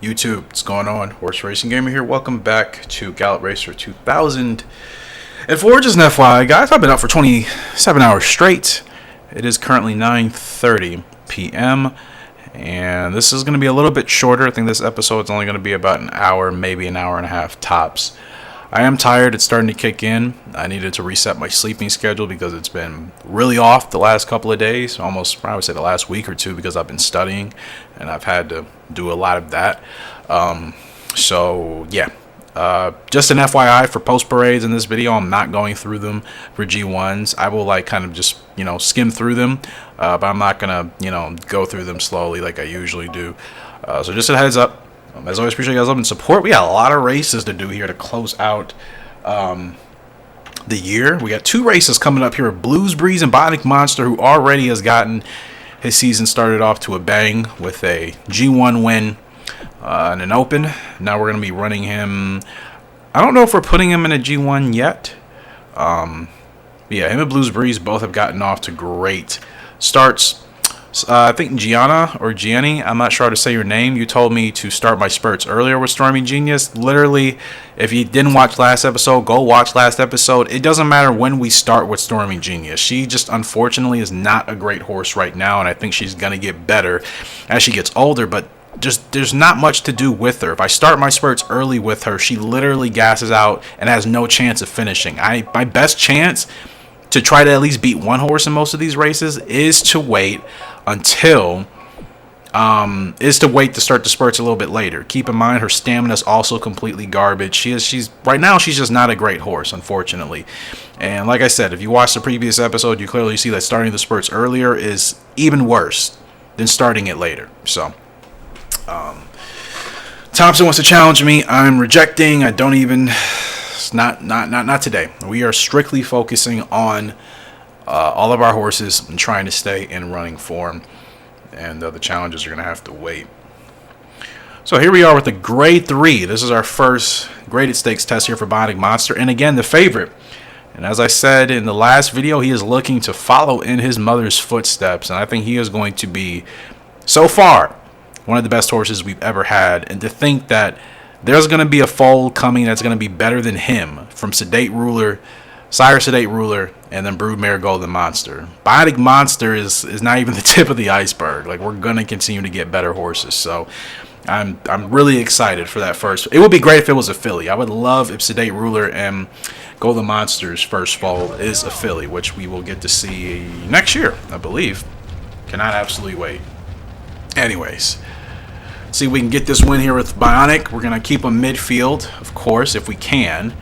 YouTube, what's going on? Horse Racing Gamer here. Welcome back to Gallop Racer 2000. And for just an FYI, guys, I've been up for 27 hours straight. It is currently 9:30 p.m. and this is going to be a little bit shorter. I think this episode is only going to be about an hour, maybe an hour and a half tops. I am tired. It's starting to kick in. I needed to reset my sleeping schedule because it's been really off the last couple of days, almost I would say the last week or two, because I've been studying and I've had to do a lot of that. So yeah, just an FYI for post parades in this video, I'm not going through them for G1s. I will kind of just skim through them, but I'm not gonna go through them slowly like I usually do. So just a heads up. As always, appreciate you guys' love and support. We got a lot of races to do here to close out the year. We got two races coming up here: Blues Breeze and Bionic Monster, who already has gotten his season started off to a bang with a G1 win in an Open. Now we're going to be running him. I don't know if we're putting him in a G1 yet. Yeah, him and Blues Breeze both have gotten off to great starts. I think Gianni, I'm not sure how to say your name. You told me to start my spurts earlier with Stormy Genius. Literally, if you didn't watch last episode, go watch last episode. It doesn't matter when we start with Stormy Genius. She just unfortunately is not a great horse right now, and I think she's going to get better as she gets older, but just there's not much to do with her. If I start my spurts early with her, she literally gasses out and has no chance of finishing. My best chance to try to at least beat one horse in most of these races is to wait until to start the spurts a little bit later. Keep in mind her stamina is also completely garbage. She's right now she's just not a great horse, unfortunately. And like I said, if you watched the previous episode, you clearly see that starting the spurts earlier is even worse than starting it later. So Thompson wants to challenge me. I'm rejecting. I don't even. Not today. We are strictly focusing on all of our horses and trying to stay in running form, and the challenges are going to have to wait. So here we are with the grade 3. This is our first graded stakes test here for Bionic Monster, and again the favorite. And as I said in the last video, he is looking to follow in his mother's footsteps, and I think he is going to be, so far, one of the best horses we've ever had. And to think that there's going to be a foal coming that's going to be better than him from Sedate Ruler, Sire Sedate Ruler, and then Broodmare Golden Monster. Bionic Monster is not even the tip of the iceberg. Like, we're going to continue to get better horses. So I'm really excited for that first. It would be great if it was a filly. I would love if Sedate Ruler and Golden Monster's first foal is a filly, which we will get to see next year, I believe. Cannot absolutely wait. Anyways, see if we can get this win here with Bionic. We're going to keep him midfield, of course, if we can.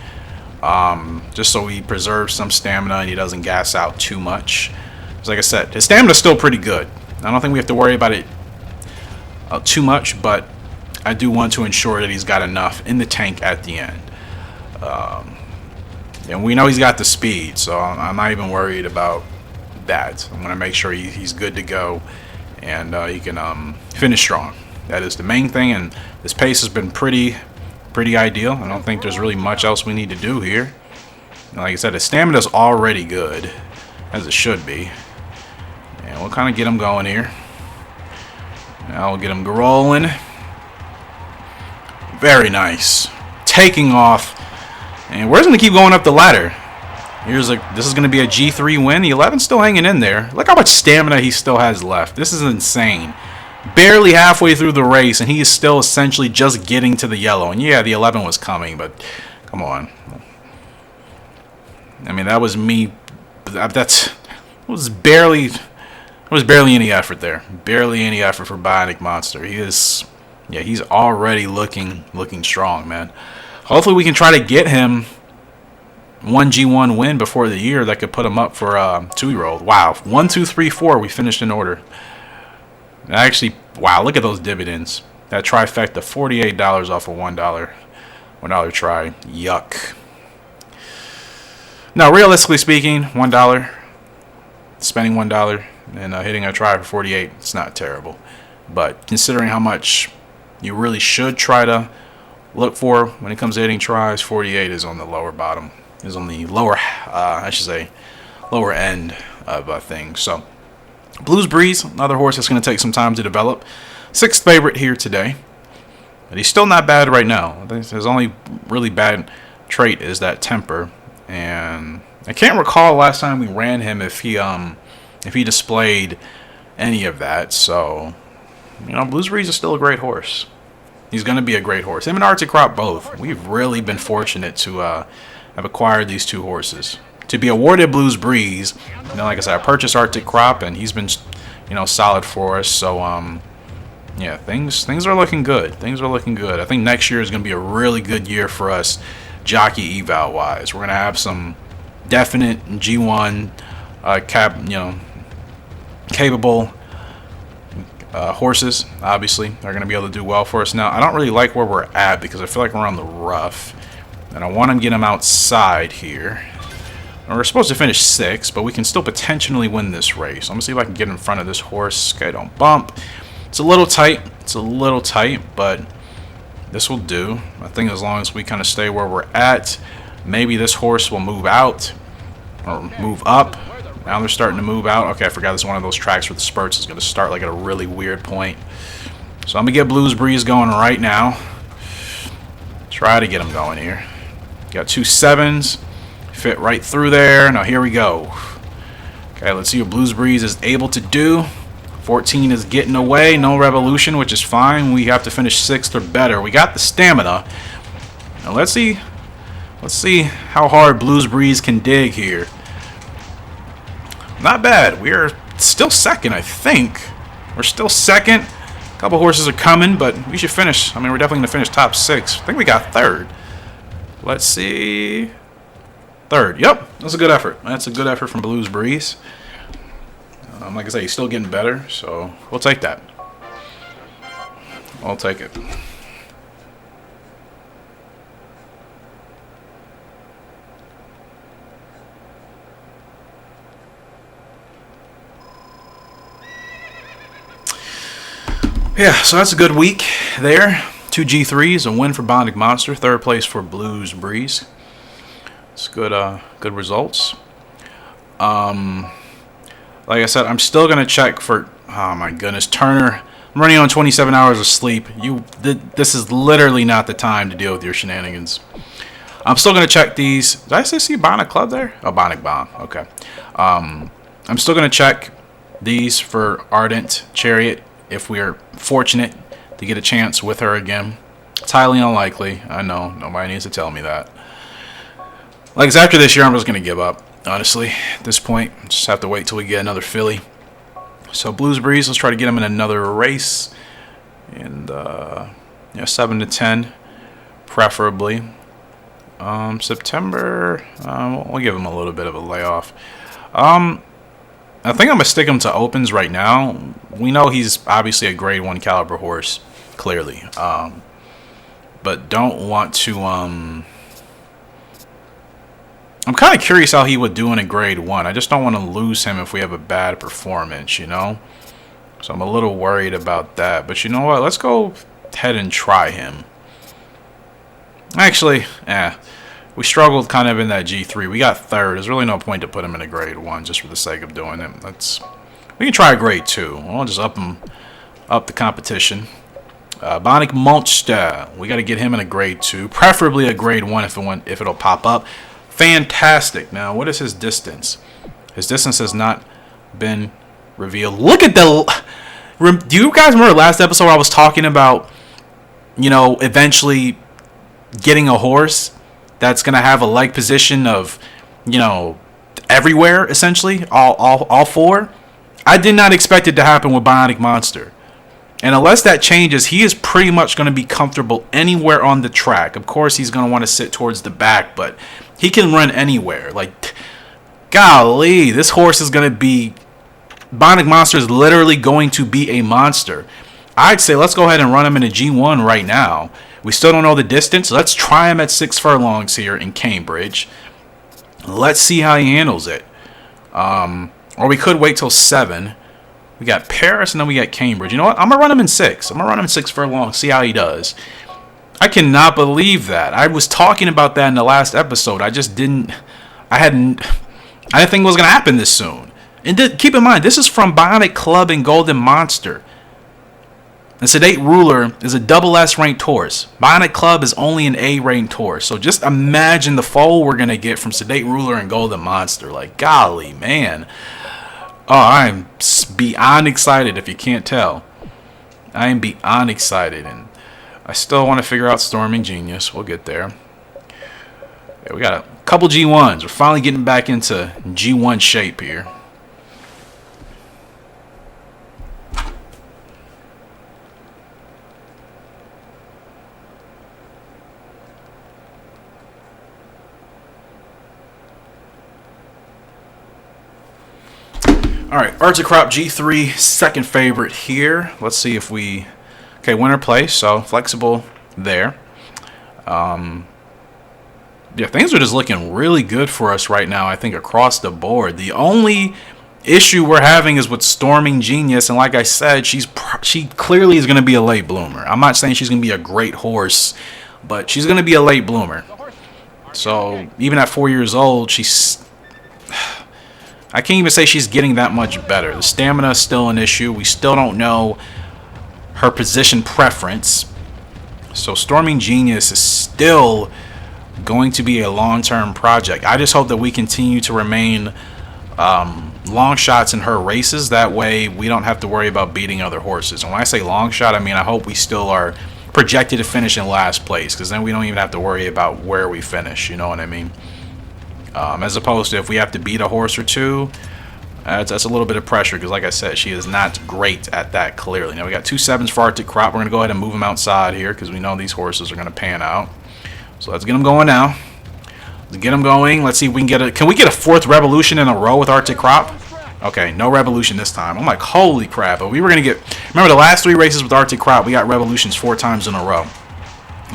Just so he preserves some stamina and he doesn't gas out too much. Because like I said, his stamina is still pretty good. I don't think we have to worry about it too much, but I do want to ensure that he's got enough in the tank at the end. And we know he's got the speed, so I'm not even worried about that. I'm going to make sure he's good to go and he can finish strong. That is the main thing, and this pace has been pretty ideal. I don't think there's really much else we need to do here. And like I said, his stamina is already good, as it should be. And we'll kind of get him going here. Now we'll get him rolling. Very nice. Taking off. And we're just going to keep going up the ladder. This is going to be a G3 win. The 11's still hanging in there. Look how much stamina he still has left. This is insane. Barely halfway through the race, and he is still essentially just getting to the yellow. And yeah, the 11 was coming, but come on. I mean, that was me. That was barely any effort there. Barely any effort for Bionic Monster. He's already looking strong, man. Hopefully, we can try to get him one G1 win before the year that could put him up for a 2-year-old. Wow, 1, 2, 3, 4. We finished in order. Actually, wow, look at those dividends. That trifecta, $48 off a $1 try. Yuck. Now, realistically speaking, $1, spending $1 and hitting a try for $48, it's not terrible. But considering how much you really should try to look for when it comes to hitting tries, $48 is on the lower bottom. Is on the lower, lower end of things. So, Blues Breeze, another horse that's going to take some time to develop. Sixth favorite here today. But he's still not bad right now. I think his only really bad trait is that temper. And I can't recall last time we ran him if he displayed any of that. So, you know, Blues Breeze is still a great horse. He's going to be a great horse. Him and Arctic Crop both. We've really been fortunate to have acquired these two horses. To be awarded Blues Breeze, you know, like I said, I purchased Arctic Crop, and he's been, you know, solid for us. So, yeah, things are looking good. Things are looking good. I think next year is going to be a really good year for us, jockey eval wise. We're going to have some definite G1 capable horses. Obviously, they're going to be able to do well for us. Now, I don't really like where we're at because I feel like we're on the rough, and I want to get them outside here. We're supposed to finish 6th, but we can still potentially win this race. I'm going to see if I can get in front of this horse. Okay, don't bump. It's a little tight. It's a little tight, but this will do. I think as long as we kind of stay where we're at, maybe this horse will move out or move up. Now they're starting to move out. Okay, I forgot this is one of those tracks where the spurts is going to start like at a really weird point. So I'm going to get Blues Breeze going right now. Try to get him going here. Got 2 7s. Fit right through there. Now here we go. Okay, let's see what Blues Breeze is able to do. 14 is getting away. No revolution, which is fine. We have to finish 6th or better. We got the stamina. Now let's see how hard Blues Breeze can dig here. Not bad. We're still 2nd, I think. We're still 2nd. A couple horses are coming, but we should finish. I mean, we're definitely going to finish top 6. I think we got 3rd. Let's see. 3rd. Yep. That's a good effort. That's a good effort from Blues Breeze. Like I say, he's still getting better, so we'll take that. I'll take it. Yeah, so that's a good week there. 2 G3s, a win for Bionic Monster, 3rd place for Blues Breeze. It's good, good results. Like I said, I'm still going to check for, oh my goodness, Turner. I'm running on 27 hours of sleep. This is literally not the time to deal with your shenanigans. I'm still going to check these. Did I see Bionic Club there? Oh, Bionic Bomb. Okay. I'm still going to check these for Ardent Chariot if we're fortunate to get a chance with her again. It's highly unlikely. I know. Nobody needs to tell me that. Like, after this year, I'm just going to give up. Honestly, at this point, just have to wait till we get another filly. So Blues Breeze, let's try to get him in another race, and 7 to 10, preferably. September, we'll give him a little bit of a layoff. I think I'm gonna stick him to opens right now. We know he's obviously a grade 1 caliber horse, clearly, but don't want to. I'm kind of curious how he would do in a grade 1. I just don't want to lose him if we have a bad performance, you know? So I'm a little worried about that. But you know what? Let's go ahead and try him. Actually, we struggled kind of in that G3. We got 3rd. There's really no point to put him in a grade 1 just for the sake of doing it. We can try a grade 2. We'll just up the competition. Bionic Monster. We got to get him in a grade 2. Preferably a grade 1 if it'll pop up. Fantastic. Now, what is his distance? His distance has not been revealed. Look at the... Do you guys remember last episode where I was talking about, you know, eventually getting a horse that's going to have a leg position of, you know, everywhere, essentially, all 4? I did not expect it to happen with Bionic Monster. And unless that changes, he is pretty much going to be comfortable anywhere on the track. Of course, he's going to want to sit towards the back, but he can run anywhere. Like, golly, this horse is going to be... Bionic Monster is literally going to be a monster. I'd say let's go ahead and run him in a G1 right now. We still don't know the distance. Let's try him at 6 furlongs here in Cambridge. Let's see how he handles it. Or we could wait till 7. We got Paris, and then we got Cambridge. You know what? I'm going to run him in 6. I'm going to run him in 6 furlongs, see how he does. I cannot believe that. I was talking about that in the last episode. I just didn't... I didn't think it was going to happen this soon. And keep in mind, this is from Bionic Club and Golden Monster. And Sedate Ruler is a double S ranked horse. Bionic Club is only an A ranked horse. So just imagine the foal we're going to get from Sedate Ruler and Golden Monster. Like, golly, man. Oh, I'm beyond excited if you can't tell. I am beyond excited. And I still want to figure out Storming Genius. We'll get there. Yeah, we got a couple G1s. We're finally getting back into G1 shape here. All right, Articrop G3, second favorite here. Let's see if we... Okay, winner place, so flexible there. Yeah, things are just looking really good for us right now, I think, across the board. The only issue we're having is with Storming Genius, and like I said, she clearly is going to be a late bloomer. I'm not saying she's going to be a great horse, but she's going to be a late bloomer. So, even at 4 years old, she's... I can't even say she's getting that much better. The stamina is still an issue. We still don't know her position preference. So Storming Genius is still going to be a long-term project. I just hope that we continue to remain long shots in her races. That way we don't have to worry about beating other horses. And when I say long shot, I mean I hope we still are projected to finish in last place, because then we don't even have to worry about where we finish. You know what I mean? As opposed to if we have to beat a horse or two, that's a little bit of pressure, because like I said, she is not great at that clearly. Now we got 2 7s for Arctic Crop. We're going to go ahead and move them outside here because we know these horses are going to pan out. So let's get them going now. Let's get them going. Let's see if we can get a... Can we get a 4th revolution in a row with Arctic Crop? Okay, no revolution this time. I'm like, holy crap. But we were going to get... Remember the last 3 races with Arctic Crop, we got revolutions 4 times in a row.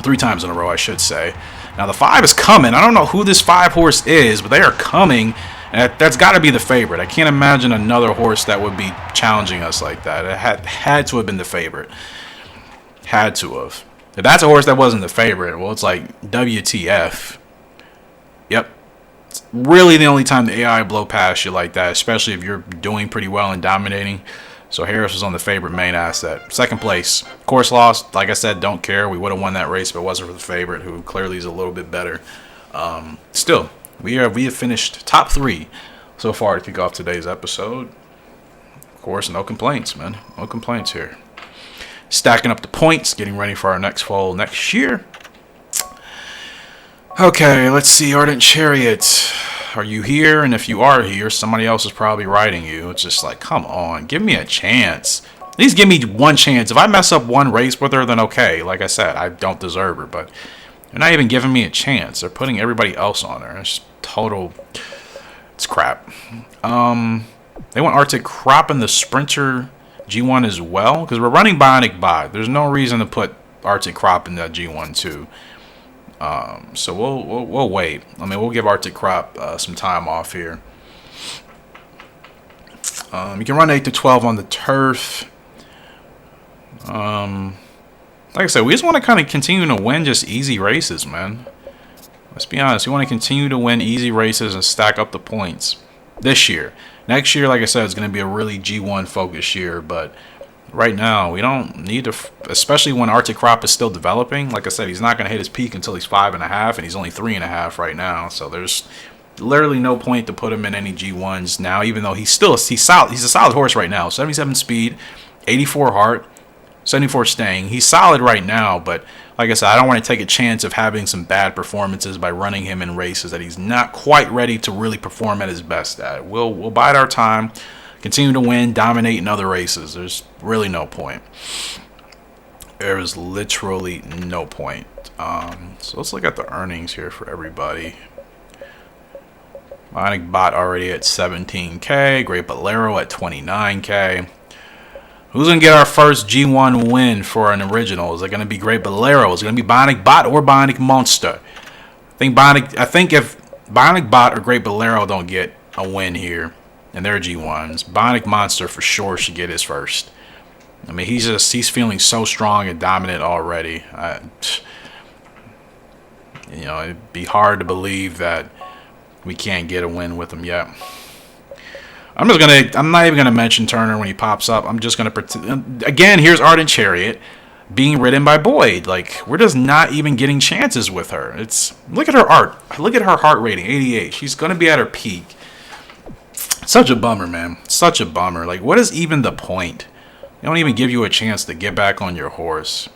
3 times in a row, I should say. Now the 5 is coming. I don't know who this 5 horse is, but they are coming. And that's got to be the favorite. I can't imagine another horse that would be challenging us like that. It had to have been the favorite. Had to have. If that's a horse that wasn't the favorite, well, it's like WTF. Yep. It's really the only time the AI blow past you like that, especially if you're doing pretty well and dominating. So Harris was on the favorite main asset. Second place. Course lost. Like I said, don't care. We would have won that race if it wasn't for the favorite, who clearly is a little bit better. Still, we have finished top 3 so far to kick off today's episode. Of course, no complaints, man. No complaints here. Stacking up the points, getting ready for our next foal next year. Okay, let's see. Ardent Chariot. Are you here? And if you are here, somebody else is probably riding you. It's just like, come on, give me a chance. At least give me one chance. If I mess up one race with her, then okay. Like I said, I don't deserve her, but they're not even giving me a chance. They're putting everybody else on her. It's total... It's crap. They want Arctic Crop in the Sprinter G1 as well, because we're running Bionic Bot. There's no reason to put Arctic Crop in that G1 too. So we'll wait. I mean, we'll give Arctic Crop some time off here. You can run 8 to 12 on the turf. Like I said, we just want to kind of continue to win just easy races, man. Let's be honest. We want to continue to win easy races and stack up the points this year. Next year, like I said, is going to be a really G1 focused year, but right now, we don't need to, especially when Arctic Crop is still developing. Like I said, he's not going to hit his peak until he's 5.5, and he's only 3.5 right now. So there's literally no point to put him in any G1s now, even though he's solid. He's a solid horse right now. 77 speed, 84 heart, 74 staying. He's solid right now, but like I said, I don't want to take a chance of having some bad performances by running him in races that he's not quite ready to really perform at his best at. We'll bide our time. Continue to win, dominate in other races. There's really no point. There is literally no point. So let's look at the earnings here for everybody. Bionic Bot already at 17K. Great Balero at 29K. Who's going to get our first G1 win for an original? Is it going to be Great Balero? Is it going to be Bionic Bot or Bionic Monster? I think if Bionic Bot or Great Balero don't get a win here, and they're G1s, Bionic Monster for sure should get his first. I mean, he's feeling so strong and dominant already. It'd be hard to believe that we can't get a win with him yet. I'm not even gonna mention Turner when he pops up. I'm just gonna pretend. Again, here's Ardent Chariot being ridden by Boyd. Like, we're just not even getting chances with her. Look at her art. Look at her heart rating, 88. She's gonna be at her peak. Such a bummer, man. Such a bummer. Like, what is even the point? They don't even give you a chance to get back on your horse.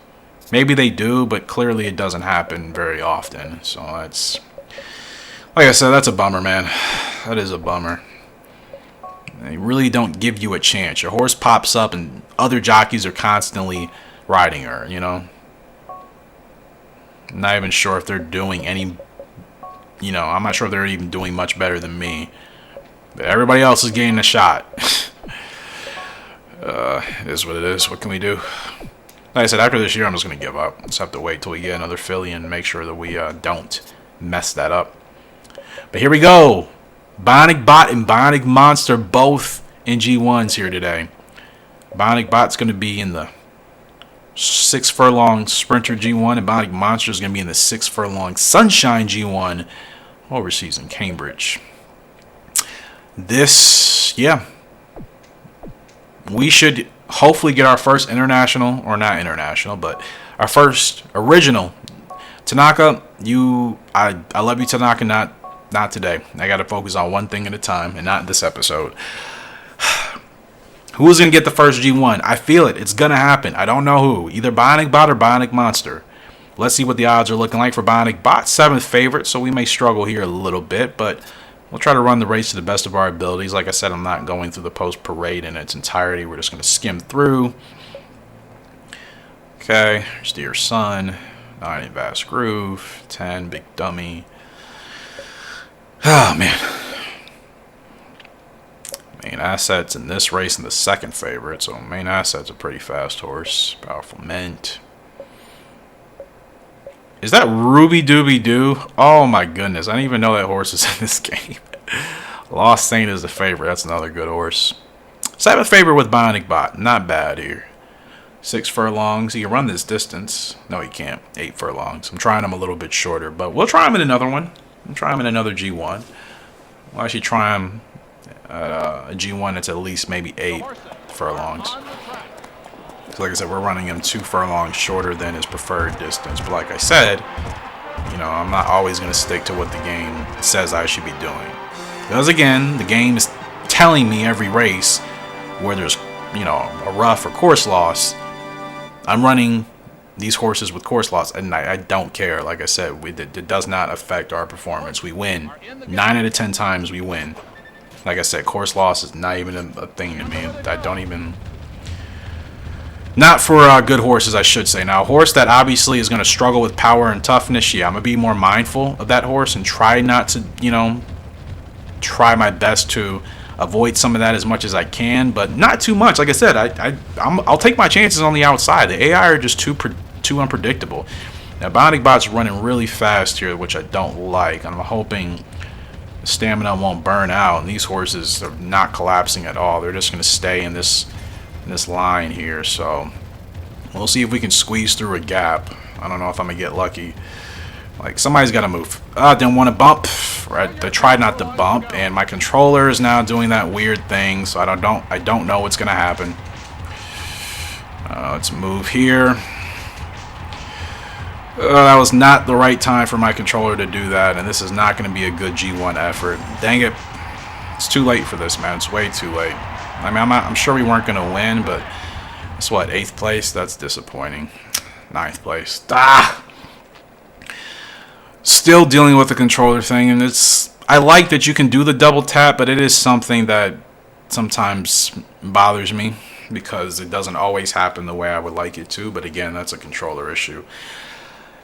Maybe they do, but clearly it doesn't happen very often. So it's, like I said, that's a bummer, man. That is a bummer. They really don't give you a chance. Your horse pops up and other jockeys are constantly riding her, you know? I'm not even sure if they're doing any, you know, I'm not sure if they're even doing much better than me. But everybody else is getting a shot. It is what it is. What can we do? Like I said, after this year, I'm just going to give up. Just have to wait till we get another filly and make sure that we don't mess that up. But here we go. Bionic Bot and Bionic Monster both in G1s here today. Bionic Bot's going to be in the 6 furlong Sprinter G1, and Bionic Monster is going to be in the 6 furlong Sunshine G1 overseas in Cambridge. We should hopefully get our first international, or not international, but our first original. Tanaka, I love you, Tanaka, not today. I got to focus on one thing at a time, and not this episode. Who's going to get the first G1? I feel it. It's going to happen. I don't know who. Either Bionic Bot or Bionic Monster. Let's see what the odds are looking like for Bionic Bot. 7th favorite, so we may struggle here a little bit, but we'll try to run the race to the best of our abilities. Like I said, I'm not going through the post-parade in its entirety. We're just going to skim through. Okay, here's Dear Son. 9 Vast Groove. 10 Big Dummy. Oh, man. Main Assets in this race in the 2nd favorite. So Main Assets a pretty fast horse. Powerful Mint. Is that Ruby Dooby Doo? Oh my goodness. I didn't even know that horse is in this game. Lost Saint is the favorite. That's another good horse. 7th favorite with Bionic Bot. Not bad here. 6 furlongs. He can run this distance. No, he can't. 8 furlongs. I'm trying him a little bit shorter, but we'll try him in another one. We'll try him in another G1. We'll actually try him at a G1 that's at least maybe 8 furlongs. So like I said, we're running him 2 furlongs shorter than his preferred distance. But like I said, you know, I'm not always going to stick to what the game says I should be doing. Because again, the game is telling me every race where there's, you know, a rough or course loss, I'm running these horses with course loss, and I don't care. Like I said, it does not affect our performance. We win. 9 out of 10 times we win. Like I said, course loss is not even a thing to me. I don't even... Not for good horses, I should say. Now, a horse that obviously is going to struggle with power and toughness, yeah, I'm going to be more mindful of that horse and try not to, you know, try my best to avoid some of that as much as I can, but not too much. Like I said, I'll take my chances on the outside. The AI are just too unpredictable. Now, Bionic Bot's running really fast here, which I don't like. I'm hoping the stamina won't burn out, and these horses are not collapsing at all. They're just going to stay in this line here, so we'll see if we can squeeze through a gap. I don't know if I'm gonna get lucky. Like, somebody's got to move. Didn't want to bump. Right, I tried not to bump, and my controller is now doing that weird thing, so I don't know what's gonna happen. Let's move here. That was not the right time for my controller to do that, and this is not going to be a good G1 effort. Dang it. It's too late for this, man. It's way too late. I mean, I'm sure we weren't going to win, but it's what, 8th place? That's disappointing. 9th place. Still dealing with the controller thing, and I like that you can do the double tap, but it is something that sometimes bothers me because it doesn't always happen the way I would like it to, but again, that's a controller issue.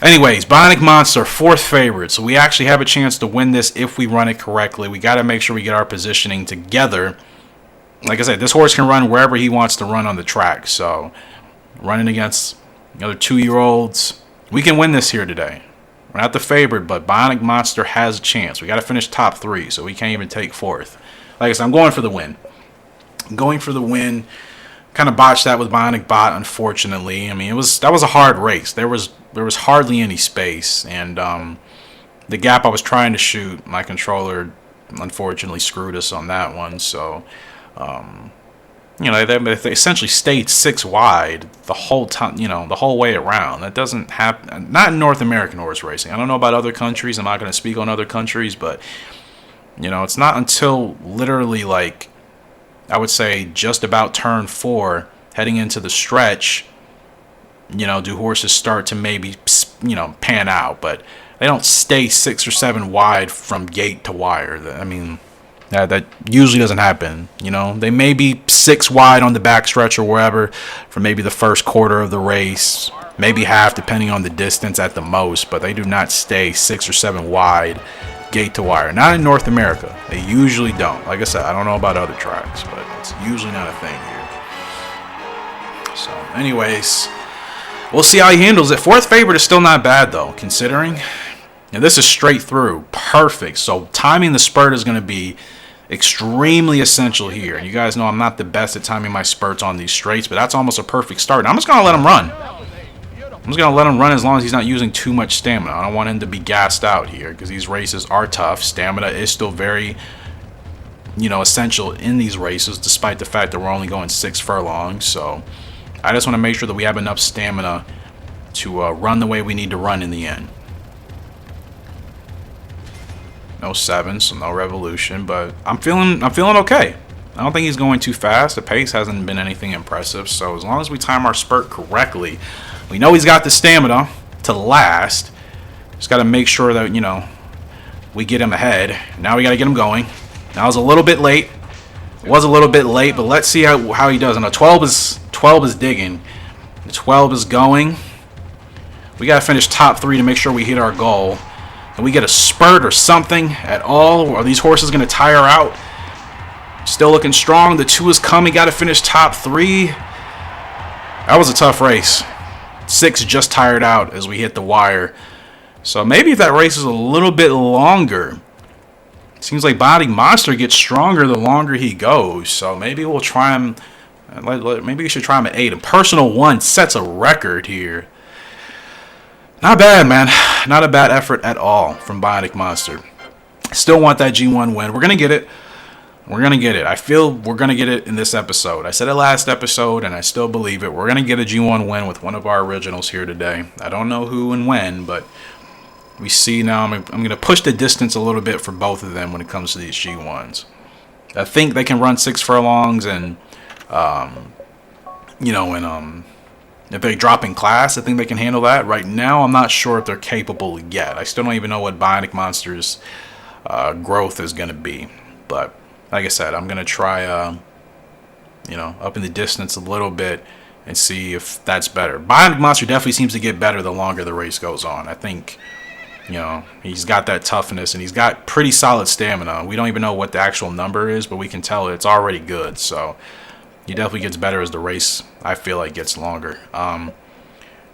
Anyways, Bionic Monster, 4th favorite, so we actually have a chance to win this if we run it correctly. We got to make sure we get our positioning together. Like I said, this horse can run wherever he wants to run on the track, so running against the other 2-year-olds, we can win this here today. We're not the favorite, but Bionic Monster has a chance. We got to finish top 3, so we can't even take 4th. Like I said, I'm going for the win. I'm going for the win. Kind of botched that with Bionic Bot, unfortunately. I mean, that was a hard race. There was hardly any space, and the gap I was trying to shoot, my controller unfortunately screwed us on that one. So, you know, they essentially stayed 6 wide the whole time, you know, the whole way around. That doesn't happen, not in North American horse racing. I don't know about other countries. I'm not going to speak on other countries, but, you know, it's not until literally, like, I would say just about turn 4, heading into the stretch, you know, do horses start to maybe, you know, pan out. But they don't stay 6 or 7 wide from gate to wire. I mean, that usually doesn't happen. You know, they may be 6 wide on the backstretch or wherever for maybe the first quarter of the race, maybe half depending on the distance at the most, but they do not stay 6 or 7 wide gate to wire. Not in North America. They usually don't. Like I said, I don't know about other tracks, but it's usually not a thing here. So, anyways, we'll see how he handles it. 4th favorite is still not bad, though, considering. And this is straight through. Perfect. So, timing the spurt is going to be extremely essential here. And you guys know I'm not the best at timing my spurts on these straights, but that's almost a perfect start. And I'm just going to let him run. I'm just going to let him run as long as he's not using too much stamina. I don't want him to be gassed out here because these races are tough. Stamina is still very, you know, essential in these races, despite the fact that we're only going 6 furlongs. So I just want to make sure that we have enough stamina to run the way we need to run in the end. No 7, so no revolution, but I'm feeling okay. I don't think he's going too fast. The pace hasn't been anything impressive, so as long as we time our spurt correctly, we know he's got the stamina to last. Just got to make sure that, you know, we get him ahead. Now we got to get him going. Now it's a little bit late. It was a little bit late, but let's see how he does. And the 12 is digging. The 12 is going. We got to finish top 3 to make sure we hit our goal. Can we get a spurt or something at all? Are these horses going to tire out? Still looking strong. The 2 is coming. Got to finish top 3. That was a tough race. 6 just tired out as we hit the wire. So maybe if that race is a little bit longer. It seems like Bionic Monster gets stronger the longer he goes. So maybe we'll try him. Maybe we should try him at 8. And Personal 1 sets a record here. Not bad, man. Not a bad effort at all from Bionic Monster. Still want that G1 win. We're going to get it. We're going to get it. I feel we're going to get it in this episode. I said it last episode, and I still believe it. We're going to get a G1 win with one of our originals here today. I don't know who and when, but we see now. I'm going to push the distance a little bit for both of them when it comes to these G1s. I think they can run 6 furlongs, and, you know, and if they drop in class, I think they can handle that. Right now, I'm not sure if they're capable yet. I still don't even know what Bionic Monster's growth is going to be. But like I said, I'm going to try, you know, up in the distance a little bit and see if that's better. Bionic Monster definitely seems to get better the longer the race goes on. I think, you know, he's got that toughness and he's got pretty solid stamina. We don't even know what the actual number is, but we can tell it's already good. So he definitely gets better as the race, I feel like, gets longer.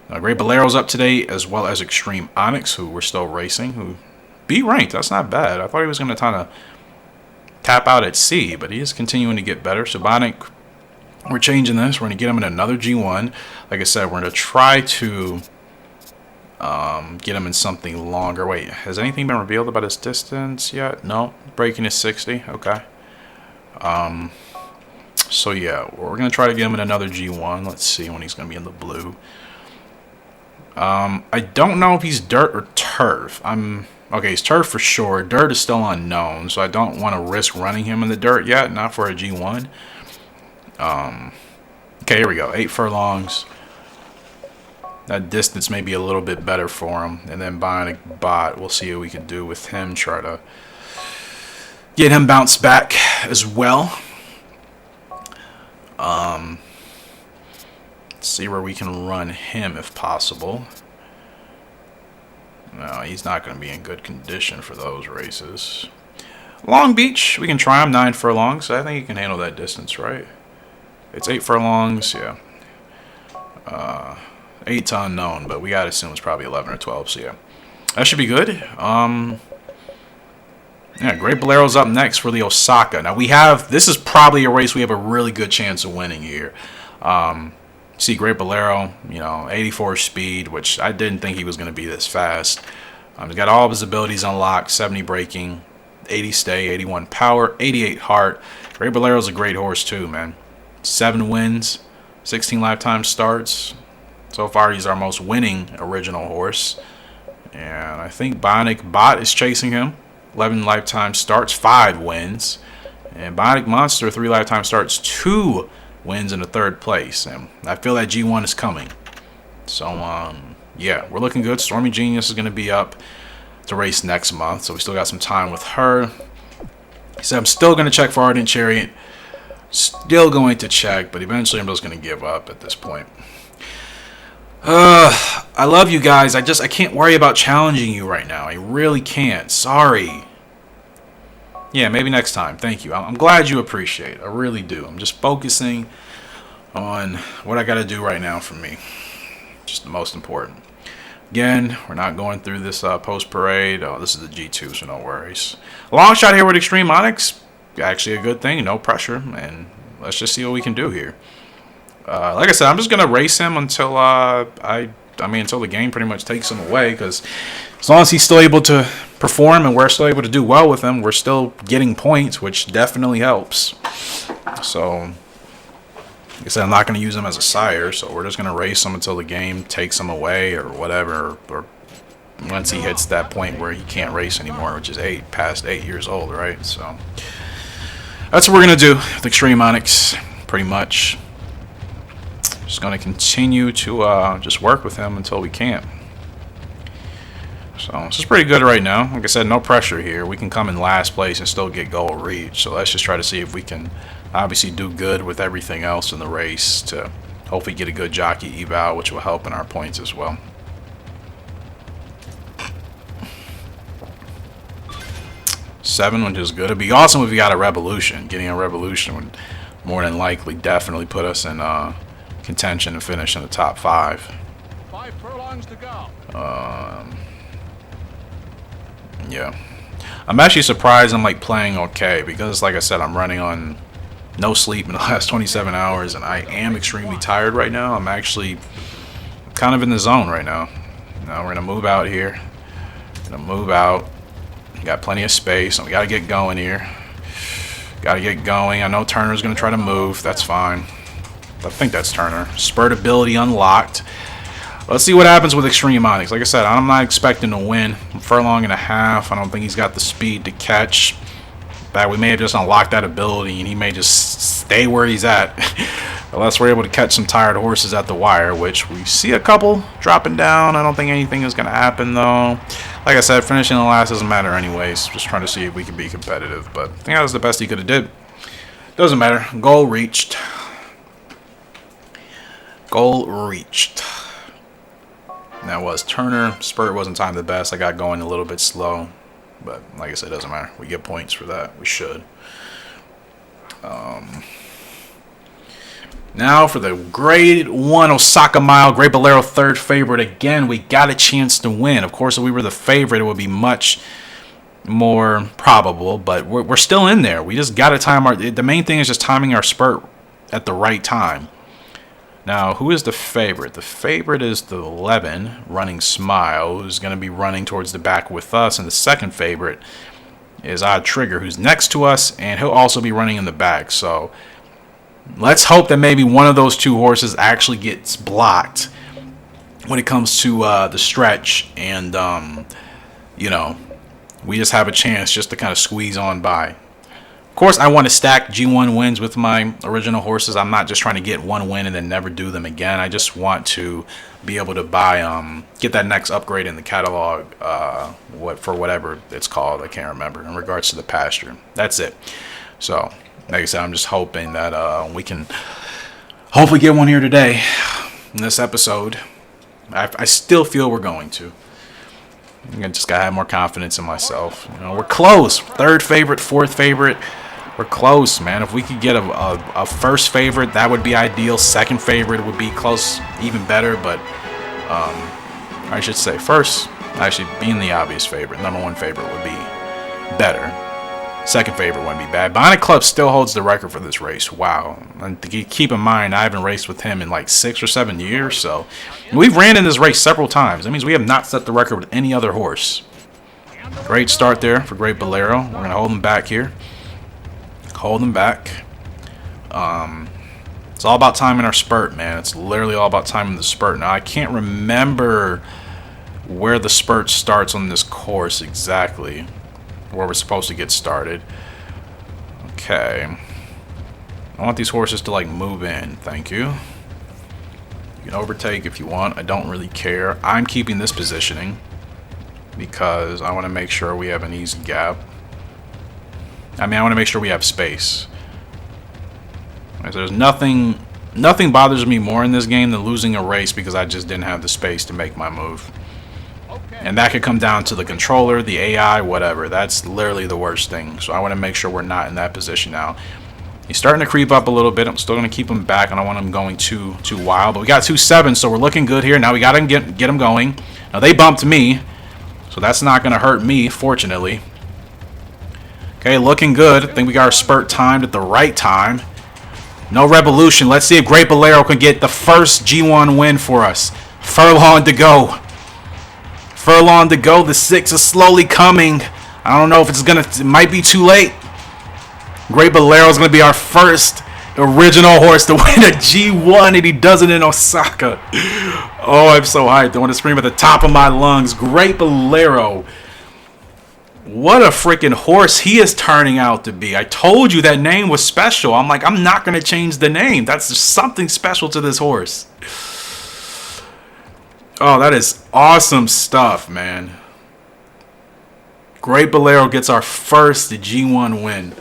Great Balero's up today, as well as Extreme Onyx, who we're still racing, who B ranked. That's not bad. I thought he was going to kind of tap out at C, but he is continuing to get better. So Bionic, we're changing this. We're going to get him in another G1. Like I said, we're going to try to get him in something longer. Wait, has anything been revealed about his distance yet? No. Breaking is 60. Okay. So yeah, we're going to try to get him in another G1. Let's see when he's going to be in the blue. I don't know if he's dirt or turf. Okay, he's turf for sure. Dirt is still unknown, so I don't want to risk running him in the dirt yet, not for a G1. Okay, here we go. 8 furlongs. That distance may be a little bit better for him. And then Bionic Bot, we'll see what we can do with him. Try to get him bounced back as well. See where we can run him if possible. No, he's not going to be in good condition for those races. Long Beach, we can try him 9 furlongs. I think he can handle that distance, right? It's 8 furlongs, yeah. 8 to unknown, but we got to assume it's probably 11 or 12, so yeah. That should be good. Yeah, Great Bolero's up next for the Osaka. Now this is probably a race we have a really good chance of winning here. See Great Bolero, 84 speed, which I didn't think he was going to be this fast. He's got all of his abilities unlocked, 70 braking, 80 stay, 81 power, 88 heart. Great Balero's a great horse too, man. 7 wins, 16 lifetime starts. So far, he's our most winning original horse. And I think Bionic Bot is chasing him. 11 lifetime starts, 5 wins. And Bionic Monster, 3 lifetime starts, 2 wins in the 3rd place. And I feel that G1 is coming. So, yeah, we're looking good. Stormy Genius is going to be up to race next month. So we still got some time with her. He said, I'm still going to check for Ardent Chariot. Still going to check, but eventually I'm just going to give up at this point. I love you guys. I can't worry about challenging you right now. I really can't. Sorry. Yeah, maybe next time. Thank you. I'm glad you appreciate it. I really do. I'm just focusing on what I got to do right now for me. Just the most important. Again, we're not going through this post-parade. Oh, this is the G2, so no worries. Long shot here with Extreme Onyx. Actually a good thing. No pressure. And let's just see what we can do here. Like I said, I'm just going to race him until until the game pretty much takes him away. Because as long as he's still able to perform and we're still able to do well with him, we're still getting points, which definitely helps. So, like I said, I'm not going to use him as a sire, so we're just going to race him until the game takes him away or whatever, or once he hits that point where he can't race anymore, which is past 8 years old, right? So that's what we're going to do with Extreme Onyx, pretty much. Just going to continue to just work with him until we can't. So this is pretty good right now. Like I said, no pressure here. We can come in last place and still get goal reach. So let's just try to see if we can obviously do good with everything else in the race to hopefully get a good jockey eval, which will help in our points as well. Seven, which is good. It'd be awesome if we got a revolution. Getting a revolution would more than likely definitely put us in contention and finish in the top 5. 5 furlongs to go. Yeah, I'm actually surprised I'm like playing okay because, like I said, I'm running on no sleep in the last 27 hours and I am extremely tired right now. I'm actually kind of in the zone right now. Now we're gonna move out here. Gonna move out. Got plenty of space, and we gotta get going here. Gotta get going. I know Turner's gonna try to move. That's fine. I think that's Turner. Spurt ability unlocked. Let's see what happens with Extreme Onyx. Like I said, I'm not expecting to win. Furlong and a half. I don't think he's got the speed to catch. In fact, we may have just unlocked that ability, and he may just stay where he's at. Unless we're able to catch some tired horses at the wire, which we see a couple dropping down. I don't think anything is going to happen, though. Like I said, finishing the last doesn't matter anyways. Just trying to see if we can be competitive. But I think that was the best he could have did. Doesn't matter. Goal reached. Goal reached. And that was Turner. Spurt wasn't timed the best. I got going a little bit slow. But like I said, it doesn't matter. We get points for that. We should. Now for the grade 1 Osaka Mile. Great Balero, 3rd favorite. Again, we got a chance to win. Of course, if we were the favorite, it would be much more probable. But we're still in there. We just got to time our... The main thing is just timing our spurt at the right time. Now, who is the favorite? The favorite is the 11, Running Smile, who's going to be running towards the back with us. And the second favorite is Odd Trigger, who's next to us, and he'll also be running in the back. So let's hope that maybe one of those two horses actually gets blocked when it comes to the stretch. And, you know, we just have a chance just to kind of squeeze on by. Of course, I want to stack G1 wins with my original horses. I'm not just trying to get one win and then never do them again. I just want to be able to buy, get that next upgrade in the catalog, for whatever it's called. I can't remember, in regards to the pasture. That's it. So, like I said, I'm just hoping that we can hopefully get one here today in this episode. I still feel we're going to. I just gotta have more confidence in myself. You know, we're close. 3rd favorite, 4th favorite. We're close, man. If we could get a first favorite, that would be ideal. 2nd favorite would be close, even better. But I should say first, actually being the obvious favorite, number 1 favorite would be better. 2nd favorite wouldn't be bad. Bionic Club still holds the record for this race. Wow. And keep in mind, I haven't raced with him in like 6 or 7 years. So we've ran in this race several times. That means we have not set the record with any other horse. Great start there for Great Bolero. We're going to hold him back here. Hold him back. It's all about timing our spurt, man. It's literally all about timing the spurt. Now, I can't remember where the spurt starts on this course exactly. Where we're supposed to get started. Okay. I want these horses to, like, move in. Thank you. You can overtake if you want. I don't really care. I'm keeping this positioning because I want to make sure we have an easy gap. I want to make sure we have space. Right, so there's nothing bothers me more in this game than losing a race because I just didn't have the space to make my move. And that could come down to the controller, the AI, whatever. That's literally the worst thing. So I want to make sure we're not in that position now. He's starting to creep up a little bit. I'm still going to keep him back. I don't want him going too wild. But we got 2.7, so we're looking good here. Now we got to get him going. Now they bumped me, so that's not going to hurt me, fortunately. Okay, looking good. I think we got our spurt timed at the right time. No revolution. Let's see if Great Balero can get the first G1 win for us. Furlong to go. Furlong to go. The 6 is slowly coming. I don't know if it might be too late. Great Bolero is going to be our first original horse to win a G1, and he does it in Osaka. Oh, I'm so hyped. I want to scream at the top of my lungs. Great Bolero. What a freaking horse he is turning out to be. I told you that name was special. I'm like, I'm not going to change the name. That's just something special to this horse. Oh, that is awesome stuff, man. Great Bolero gets our first G1 win.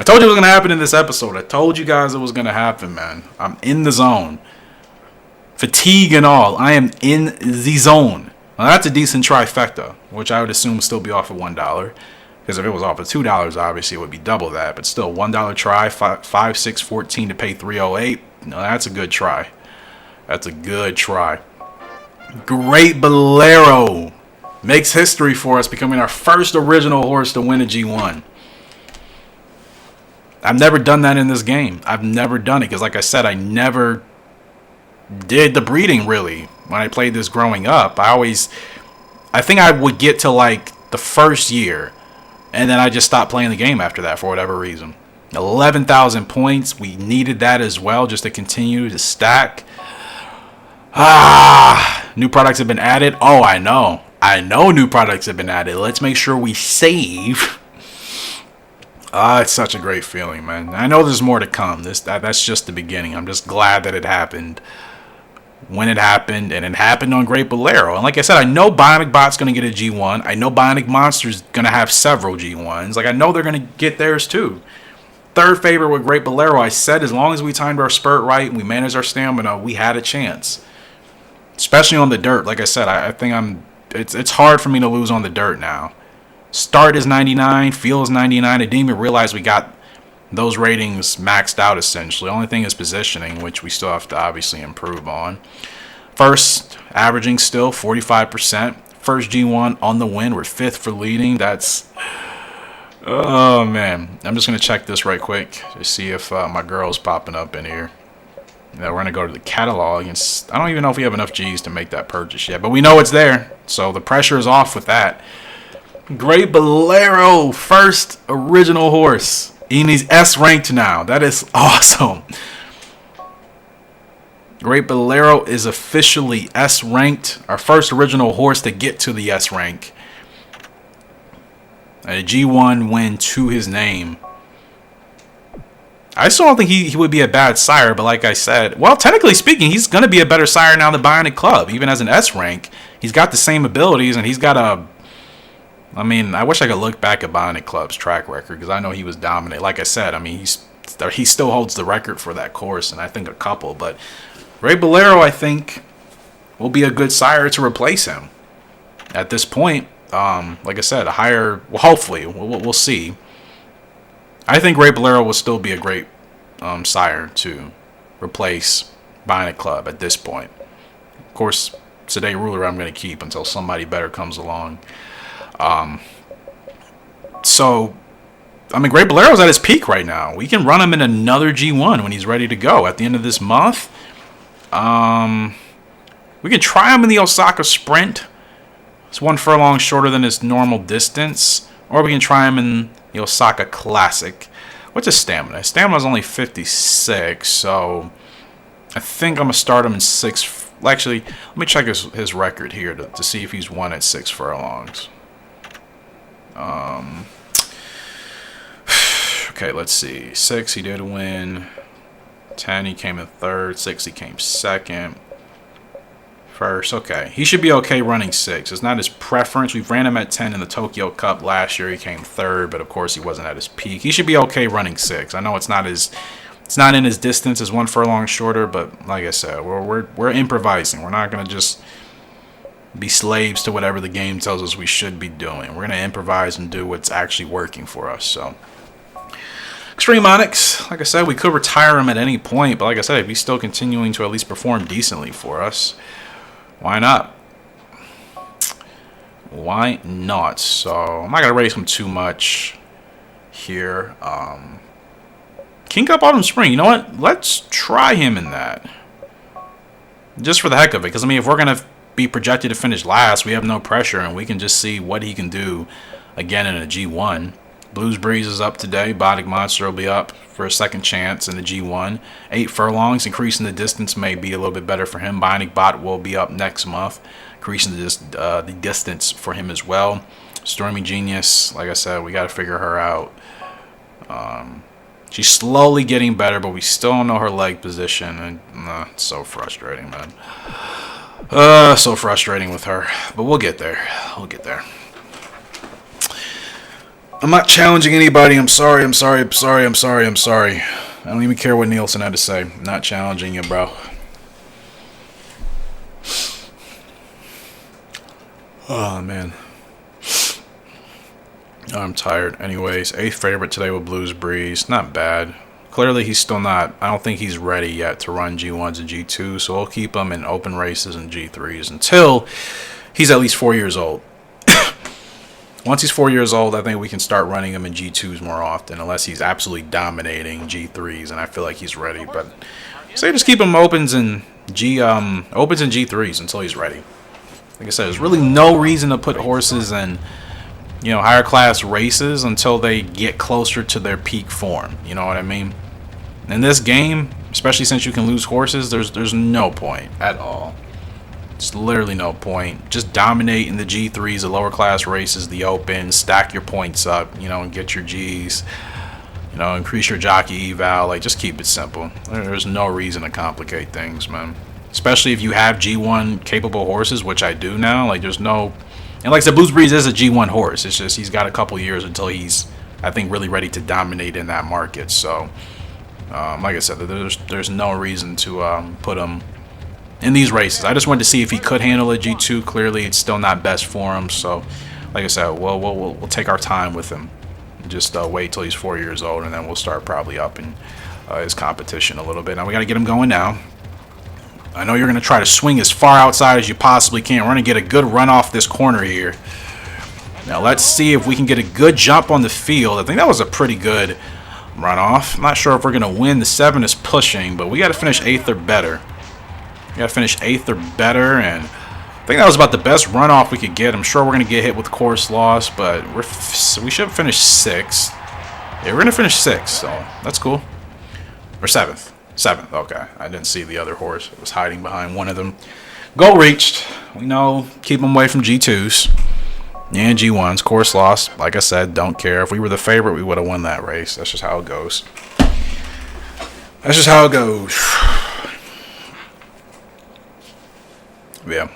I told you it was going to happen in this episode. I told you guys it was going to happen, man. I'm in the zone. Fatigue and all. I am in the zone. Now, that's a decent trifecta, which I would assume would still be off of $1. Because if it was off of $2, obviously it would be double that. But still, $1 try, 5, 6, 14 to pay 308. No, that's a good try. That's a good try. Great Bolero makes history for us, becoming our first original horse to win a G1. I've never done that in this game. I've never done it because, like I said, I never did the breeding, really. When I played this growing up, I think I would get to, like, the first year, and then I just stopped playing the game after that for whatever reason. 11,000 points. We needed that as well just to continue to stack. New products have been added. Oh, I know. I know new products have been added. Let's make sure we save. It's such a great feeling, man. I know there's more to come. That's just the beginning. I'm just glad that it happened when it happened, and it happened on Great Bolero. And like I said, I know Bionic Bot's going to get a G1. I know Bionic Monster's going to have several G1s. Like, I know they're going to get theirs too. Third favorite with Great Bolero, I said as long as we timed our spurt right and we managed our stamina, we had a chance. Especially on the dirt. Like I said, I think it's hard for me to lose on the dirt now. Start is 99, feel is 99. I didn't even realize we got those ratings maxed out essentially. Only thing is positioning, which we still have to obviously improve on. First, averaging still 45%. First G1 on the win. We're 5th for leading. That's... Oh, man. I'm just going to check this right quick to see if my girl's popping up in here. Now we're going to go to the catalog. And I don't even know if we have enough G's to make that purchase yet. But we know it's there. So the pressure is off with that. Great Bolero. First original horse. And he's S ranked now. That is awesome. Great Balero is officially S ranked. Our first original horse to get to the S rank. A G1 win to his name. I still don't think he would be a bad sire, but like I said, well, technically speaking, he's going to be a better sire now than Bionic Club. Even as an S rank, he's got the same abilities, and he's got a... I mean, I wish I could look back at Bionic Club's track record because I know he was dominant. Like I said, I mean, he still holds the record for that course, and I think a couple. But Great Bolero, I think, will be a good sire to replace him. At this point, like I said, a higher... Well, hopefully, we'll see. I think Great Bolero will still be a great sire to replace Bionic Club at this point. Of course, Today Ruler I'm going to keep until somebody better comes along. So, I mean, Great Bolero's at his peak right now. We can run him in another G1 when he's ready to go at the end of this month. We can try him in the Osaka Sprint. It's 1 furlong shorter than his normal distance. Or we can try him in the Osaka Classic. What's his stamina? His stamina is only 56, so I think I'm going to start him in 6. Actually, let me check his record here to see if he's won at 6 furlongs. Okay, let's see. 6, he did win. 10, he came in 3rd. 6, he came 2nd. 1st, okay. He should be okay running 6. It's not his preference. We ran him at 10 in the Tokyo Cup last year. He came 3rd, but of course he wasn't at his peak. He should be okay running 6. I know it's not in his distance. It's 1 furlong shorter, but like I said, we're improvising. We're not gonna just be slaves to whatever the game tells us we should be doing. We're gonna improvise and do what's actually working for us. So Extreme Onyx, like I said, we could retire him at any point, but like I said, if he's still continuing to at least perform decently for us, why not? Why not? So I'm not gonna raise him too much here. King Cup Autumn Spring, you know what? Let's try him in that. Just for the heck of it, because I mean, if we're gonna be projected to finish last, we have no pressure, and we can just see what he can do again in a G1. Blues Breeze is up today. Bionic Monster will be up for a second chance in the G1. 8 furlongs, increasing the distance may be a little bit better for him. Bionic Bot will be up next month, increasing the distance for him as well. Stormy Genius, like I said, we got to figure her out. She's slowly getting better, but we still don't know her leg position, and it's so frustrating, man. So frustrating with her, but we'll get there. We'll get there. I'm not challenging anybody. I'm sorry. I don't even care what Nielsen had to say. I'm not challenging you, bro. Oh, man. I'm tired. Anyways, 8th favorite today with Blues Breeze. Not bad. Clearly, he's still not. I don't think he's ready yet to run G1s and G2s, so we'll keep him in open races and G3s until he's at least 4 years old. Once he's 4 years old, I think we can start running him in G2s more often, unless he's absolutely dominating G3s, and I feel like he's ready. But say just keep him opens and G3s until he's ready. Like I said, there's really no reason to put horses in, higher class races until they get closer to their peak form. You know what I mean? In this game, especially since you can lose horses, there's no point at all. It's literally no point. Just dominate in the G3s, the lower class races, the open, stack your points up, and get your Gs, increase your jockey eval. Like, just keep it simple. There's no reason to complicate things, man. Especially if you have G1 capable horses, which I do now. Like, there's no... And like I said, Blues Breeze is a G1 horse. It's just he's got a couple years until he's, I think, really ready to dominate in that market. So, like I said, there's no reason to put him in these races. I just wanted to see if he could handle a G2. Clearly, it's still not best for him. So, like I said, we'll take our time with him. Just wait till he's 4 years old, and then we'll start probably upping his competition a little bit. Now, we got to get him going now. I know you're going to try to swing as far outside as you possibly can. We're going to get a good run off this corner here. Now, let's see if we can get a good jump on the field. I think that was a pretty good runoff. I'm not sure if we're going to win. The 7 is pushing, but we got to finish 8th or better. We got to finish 8th or better, and I think that was about the best runoff we could get. I'm sure we're going to get hit with course loss, but we should finish 6th. Yeah, we're going to finish 6th, so that's cool. Or 7th. 7th, okay. I didn't see the other horse. It was hiding behind one of them. Goal reached. We know, keep them away from G2s and G1s. Course loss, like I said, don't care. If we were the favorite, we would have won that race. That's just how it goes. That's just how it goes. Yeah.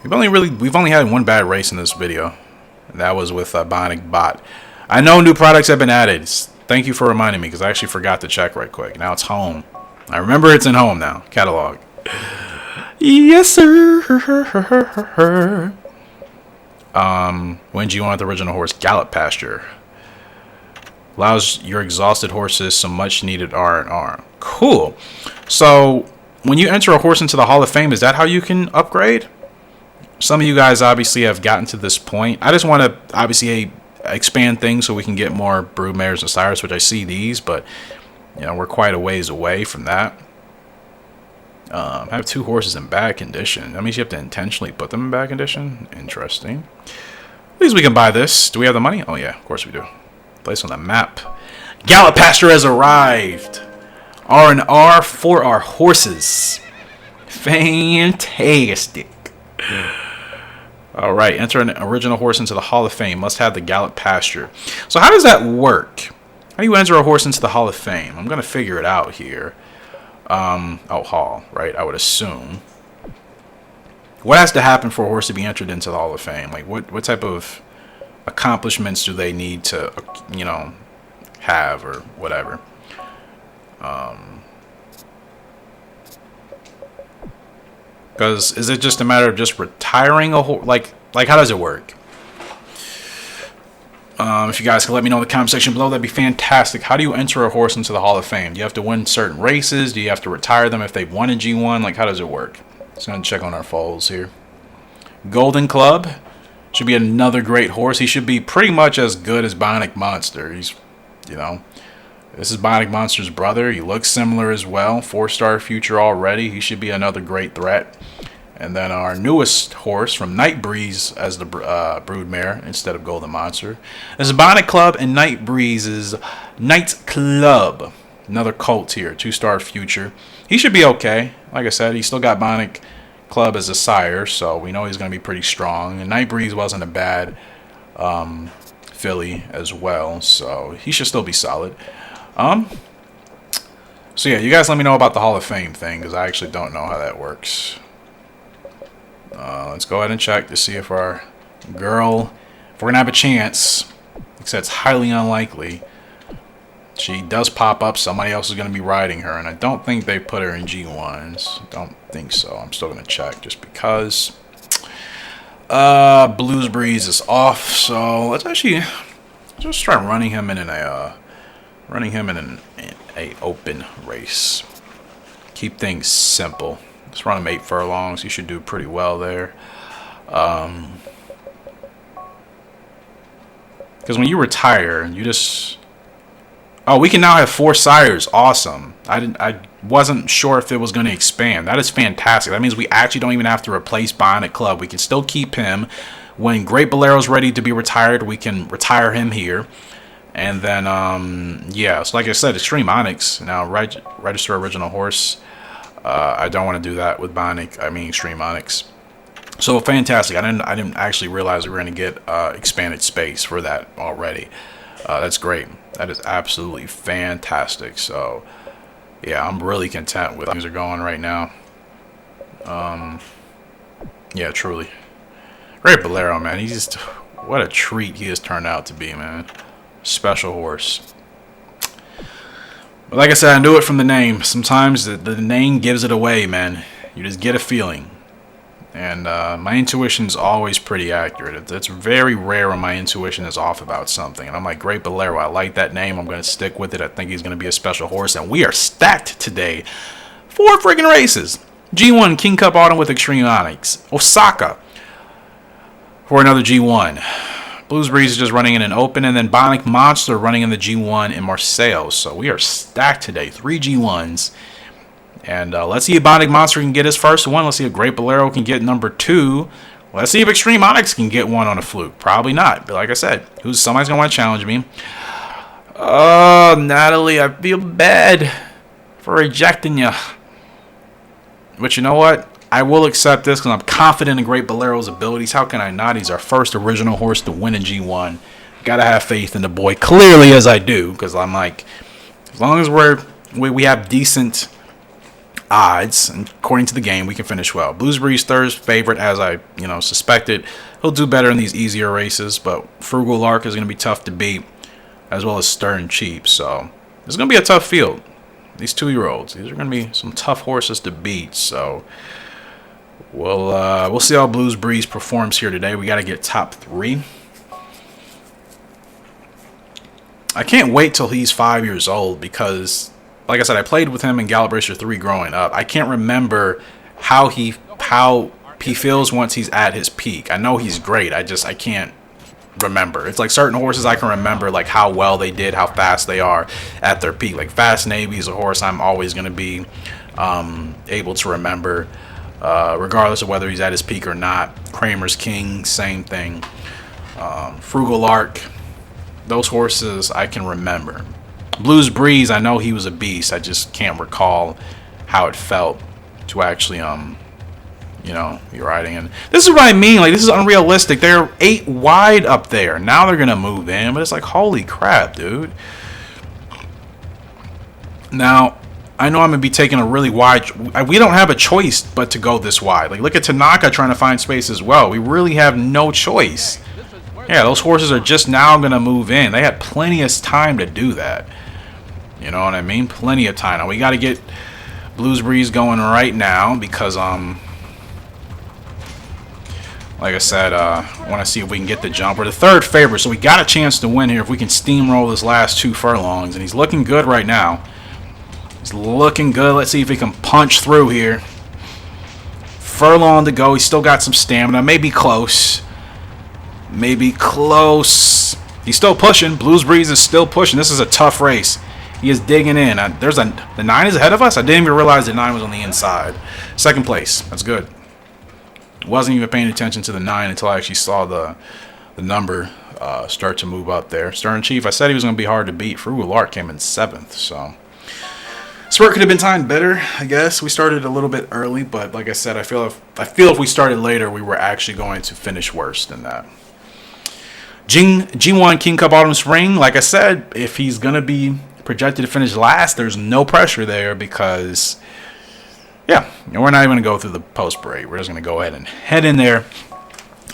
We've only had one bad race in this video. And that was with Bionic Bot. I know new products have been added. Thank you for reminding me, because I actually forgot to check right quick. Now it's home. I remember it's in home now. Catalog. Yes, sir. When do you want the original horse? Gallop pasture. Allows your exhausted horses some much needed R&R. Cool. So when you enter a horse into the Hall of Fame, is that how you can upgrade? Some of you guys obviously have gotten to this point. I just want to obviously expand things so we can get more broodmares and sires, which I see these, but we're quite a ways away from that. Have two horses in bad condition. That means you have to intentionally put them in bad condition. Interesting. At least we can buy this. Do we have the money? Oh yeah, of course we do. Place on the map. Gallop pasture has arrived. R&R for our horses. Fantastic. All right, enter an original horse into the Hall of Fame. Must have the Gallop pasture. So how does that work? How do you enter a horse into the Hall of Fame? I'm gonna figure it out here. Hall, right? I would assume. What has to happen for a horse to be entered into the Hall of Fame? Like, what type of accomplishments do they need to, have or whatever? Because is it just a matter of just retiring a horse? Like how does it work? If you guys can let me know in the comment section below, that'd be fantastic. How do you enter a horse into the Hall of Fame? Do you have to win certain races? Do you have to retire them if they've won a G1? Like, how does it work? Just going to check on our foals here. Golden Club should be another great horse. He should be pretty much as good as Bionic Monster. He's, this is Bionic Monster's brother. He looks similar as well. 4-star future already. He should be another great threat. And then our newest horse from Night Breeze as the broodmare instead of Golden Monster. This is Bionic Club and Night Breeze's Night Club. Another colt here, 2-star future. He should be okay. Like I said, he still got Bionic Club as a sire, so we know he's going to be pretty strong. And Night Breeze wasn't a bad filly as well, so he should still be solid. So yeah, you guys let me know about the Hall of Fame thing, because I actually don't know how that works. Let's go ahead and check to see if our girl, if we're going to have a chance, except it's highly unlikely. She does pop up, somebody else is going to be riding her, and I don't think they put her in G1s. Don't think so. I'm still going to check just because. Blues Breeze is off, so let's actually just try running him in a open race. Keep things simple. Let's run him 8 furlongs. You should do pretty well there. Because when you retire, you just... Oh, we can now have 4 sires. Awesome. I wasn't sure if it was going to expand. That is fantastic. That means we actually don't even have to replace Bionic Club. We can still keep him. When Great Balero's ready to be retired, we can retire him here. And then, yeah. So like I said, Extreme Onyx. Now, register original horse. I don't want to do that with Extreme Onyx. So fantastic. I didn't actually realize we were going to get expanded space for that already. That's great. That is absolutely fantastic. So yeah, I'm really content with how things are going right now. Yeah, truly. Great Bolero, man. He's just, what a treat he has turned out to be, man. Special horse. But like I said, I knew it from the name. Sometimes the name gives it away, man. You just get a feeling. And my intuition's always pretty accurate. It's very rare when my intuition is off about something. And I'm like, Great Balero, I like that name. I'm going to stick with it. I think he's going to be a special horse. And we are stacked today. 4 freaking races. G1 King Cup Autumn with Extreme Onyx. Osaka for another G1. Blues Breeze is just running in an open. And then Bionic Monster running in the G1 in Marseille. So we are stacked today. 3 G1s. And let's see if Bionic Monster can get his first one. Let's see if Great Bolero can get number 2. Let's see if Extreme Onyx can get one on a fluke. Probably not. But like I said, somebody's going to want to challenge me. Oh, Natalie, I feel bad for rejecting you. But you know what? I will accept this because I'm confident in Great Bolero's abilities. How can I not? He's our first original horse to win a G1. Got to have faith in the boy. Clearly, as I do. Because I'm like, as long as we have decent odds, and according to the game, we can finish well. Blues Breeze third favorite, as I suspected. He'll do better in these easier races, but Frugal Lark is going to be tough to beat, as well as Stern Cheap. So it's going to be a tough field. These 2-year-olds, these are going to be some tough horses to beat. So we'll see how Blues Breeze performs here today. We got to get top 3. I can't wait till he's 5 years old because, like I said, I played with him in Gallop Racer 3 growing up. I can't remember how he feels once he's at his peak. I know he's great. I can't remember. It's like certain horses I can remember, like how well they did, how fast they are at their peak. Like Fast Navy is a horse I'm always going to be able to remember, regardless of whether he's at his peak or not. Kramer's King, same thing. Frugal Arc, those horses I can remember. Blues Breeze, I know he was a beast. I just can't recall how it felt to actually be riding in. This is what I mean. Like, this is unrealistic. They're 8 wide up there. Now they're gonna move in, but it's like, holy crap, dude. Now, I know I'm gonna be taking a really wide. We don't have a choice but to go this wide. Like, look at Tanaka trying to find space as well. We really have no choice. Yeah, those horses are just now gonna move in. They had plenty of time to do that. You know what I mean? Plenty of time. Now we got to get Blues Breeze going right now because like I said, I want to see if we can get the jump. We're the 3rd favorite, so we got a chance to win here if we can steamroll this last 2 furlongs. And he's looking good right now. He's looking good. Let's see if he can punch through here. Furlong to go. He's still got some stamina. Maybe close. Maybe close. He's still pushing. Blues Breeze is still pushing. This is a tough race. He is digging in. The 9 is ahead of us. I didn't even realize the 9 was on the inside. 2nd place. That's good. Wasn't even paying attention to the 9 until I actually saw the number start to move up there. Stern Chief, I said he was going to be hard to beat. Frugal Art came in 7th, so spurt could have been timed better, I guess. We started a little bit early, but like I said, I feel if we started later, we were actually going to finish worse than that. G1 King Cup Autumn Spring, like I said, if he's going to be projected to finish last, there's no pressure there because, yeah, we're not even going to go through the post parade. We're just going to go ahead and head in there.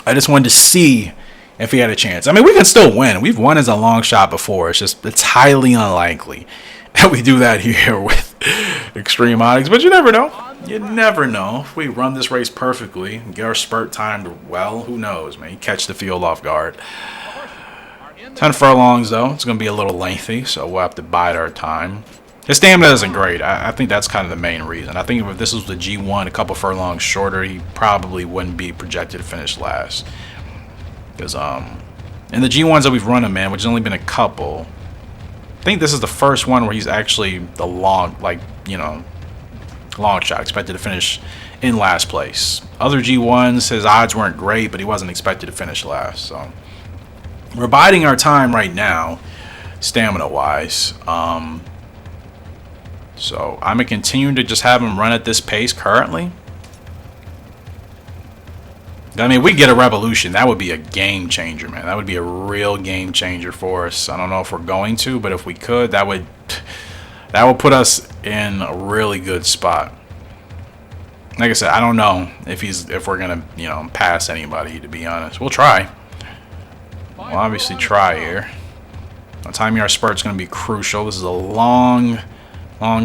I just wanted to see if he had a chance. I mean, we can still win. We've won as a long shot before. It's highly unlikely that we do that here with Extreme Onyx, but you never know. You never know. If we run this race perfectly, get our spurt timed well, who knows, man? You catch the field off guard. 10 furlongs, though. It's going to be a little lengthy, so we'll have to bide our time. His stamina isn't great. I think that's kind of the main reason. I think if this was the G1 a couple furlongs shorter, he probably wouldn't be projected to finish last. Because in the G1s that we've run him, man, which has only been a couple, I think this is the first one where he's actually the long shot, expected to finish in last place. Other G1s, his odds weren't great, but he wasn't expected to finish last, so we're biding our time right now, stamina-wise. So I'm going to continue to just have him run at this pace currently. I mean, if we get a revolution, that would be a game changer, man. That would be a real game changer for us. I don't know if we're going to, but if we could, that would put us in a really good spot. Like I said, I don't know if we're going to, pass anybody, to be honest. We'll try. We'll obviously try here. Timing our spurt's going to be crucial. This is a long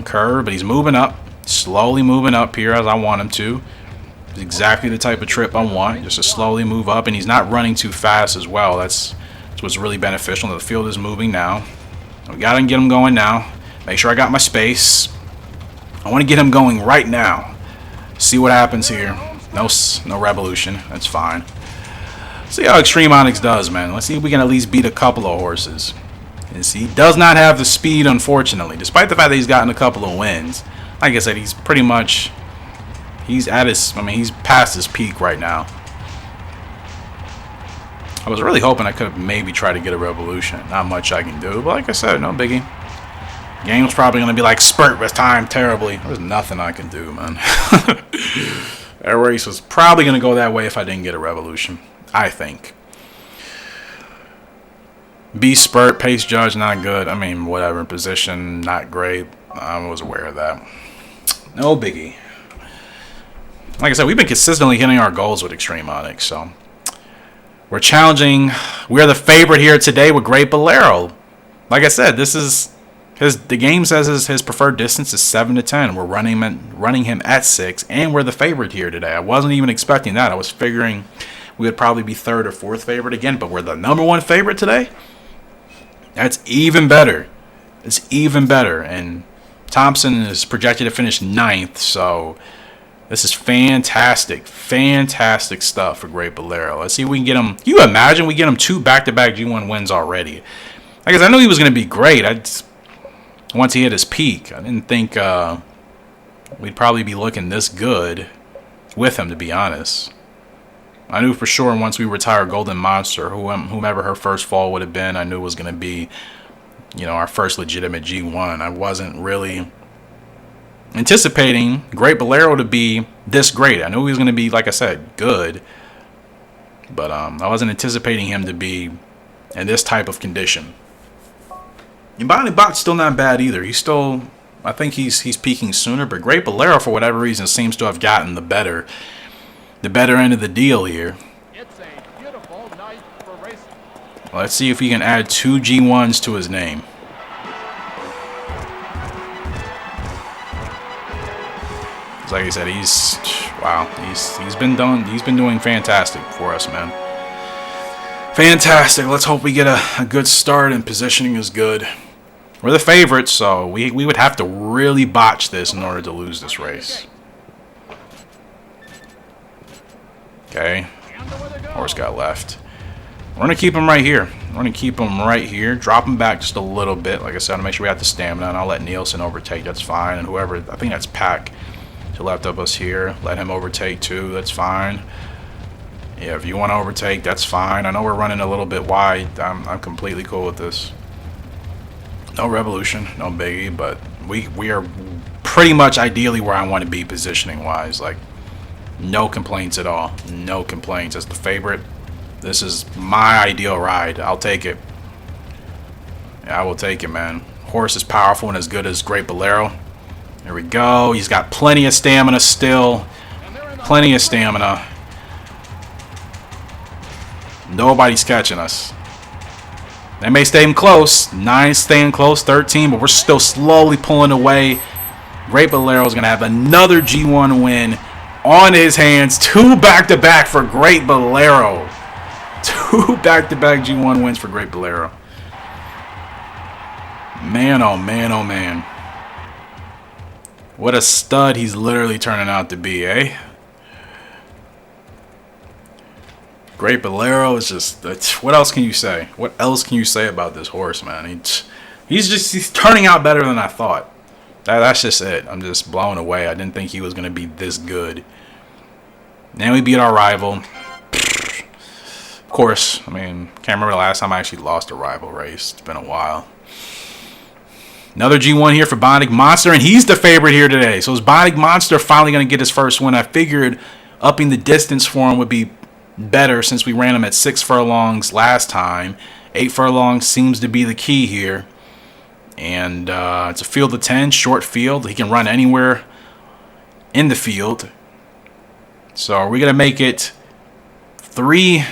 curve, but he's moving up, slowly moving up here as I want him to. It's exactly the type of trip I want, just to slowly move up, and he's not running too fast as well. That's what's really beneficial. The field is moving now. We got to get him going now. Make sure I got my space. I want to get him going right now. See what happens here. No revolution. That's fine. See how Extreme Onyx does, man. Let's see if we can at least beat a couple of horses. And see, he does not have the speed, unfortunately, despite the fact that he's gotten a couple of wins. Like I said, he's pretty much, he's past his peak right now. I was really hoping I could have maybe tried to get a revolution. Not much I can do, but like I said, no biggie. Game's probably going to be like spurt with time terribly. There's nothing I can do, man. That race was probably going to go that way if I didn't get a revolution, I think. B spurt, pace judge, not good. I mean, whatever. Position, not great. I was aware of that. No biggie. Like I said, we've been consistently hitting our goals with Extreme Onyx, so we're challenging. We're the favorite here today with Great Balero. Like I said, this is the game says his preferred distance is 7 to 10. We're running him at 6, and we're the favorite here today. I wasn't even expecting that. I was figuring we would probably be 3rd or 4th favorite again, but we're the #1 favorite today. That's even better. It's even better. And Thompson is projected to finish 9th, so this is fantastic. Fantastic stuff for Great Bolero. Let's see if we can get him. Can you imagine we get him 2 back-to-back G1 wins already? I guess I knew he was going to be great. Once he hit his peak, I didn't think we'd probably be looking this good with him, to be honest. I knew for sure once we retire Golden Monster, whomever her first fall would have been, I knew it was going to be, you know, our first legitimate G1. I wasn't really anticipating Great Bolero to be this great. I knew he was going to be, like I said, good. But I wasn't anticipating him to be in this type of condition. And Bionic Bot's still not bad either. He's still, I think he's peaking sooner. But Great Balero, for whatever reason, seems to have gotten the better end of the deal here. It's a beautiful night for racing. Let's see if he can add 2 G1s to his name. Like I said, he's been doing fantastic for us, man. Fantastic. Let's hope we get a good start, and positioning is good. We're the favorites, so we would have to really botch this in order to lose this race. Okay. Horse got left. We're going to keep him right here. We're going to keep him right here. Drop him back just a little bit. Like I said, to make sure we have the stamina, and I'll let Nielsen overtake. That's fine. And whoever, I think that's Pack to left of us here. Let him overtake too. That's fine. Yeah, if you want to overtake, that's fine. I know we're running a little bit wide. I'm completely cool with this. No revolution, no biggie, but we are pretty much ideally where I want to be positioning wise. Like, no complaints at all. No complaints. As the favorite, this is my ideal ride. I'll take it. Yeah, I will take it, man. Horse is powerful and as good as Great Bolero. There we go. He's got plenty of stamina still. Plenty of stamina. Nobody's catching us. They may stay in close. 9 staying close. 13, but we're still slowly pulling away. Great Bolero is going to have another G1 win on his hands. 2 back-to-back for Great Bolero. 2 back-to-back G1 wins for Great Bolero. Man, oh man, oh man. What a stud he's literally turning out to be, eh? Great Balero is just, what else can you say? What else can you say about this horse, man? He's turning out better than I thought. That's just it. I'm just blown away. I didn't think he was going to be this good. And we beat our rival. Of course, I mean, can't remember the last time I actually lost a rival race. It's been a while. Another G1 here for Bionic Monster, and he's the favorite here today. So is Bionic Monster finally going to get his first win? I figured upping the distance for him would be better since we ran him at 6 furlongs last time. 8 furlongs seems to be the key here. And it's a field of 10, short field. He can run anywhere in the field. So are we going to make it 3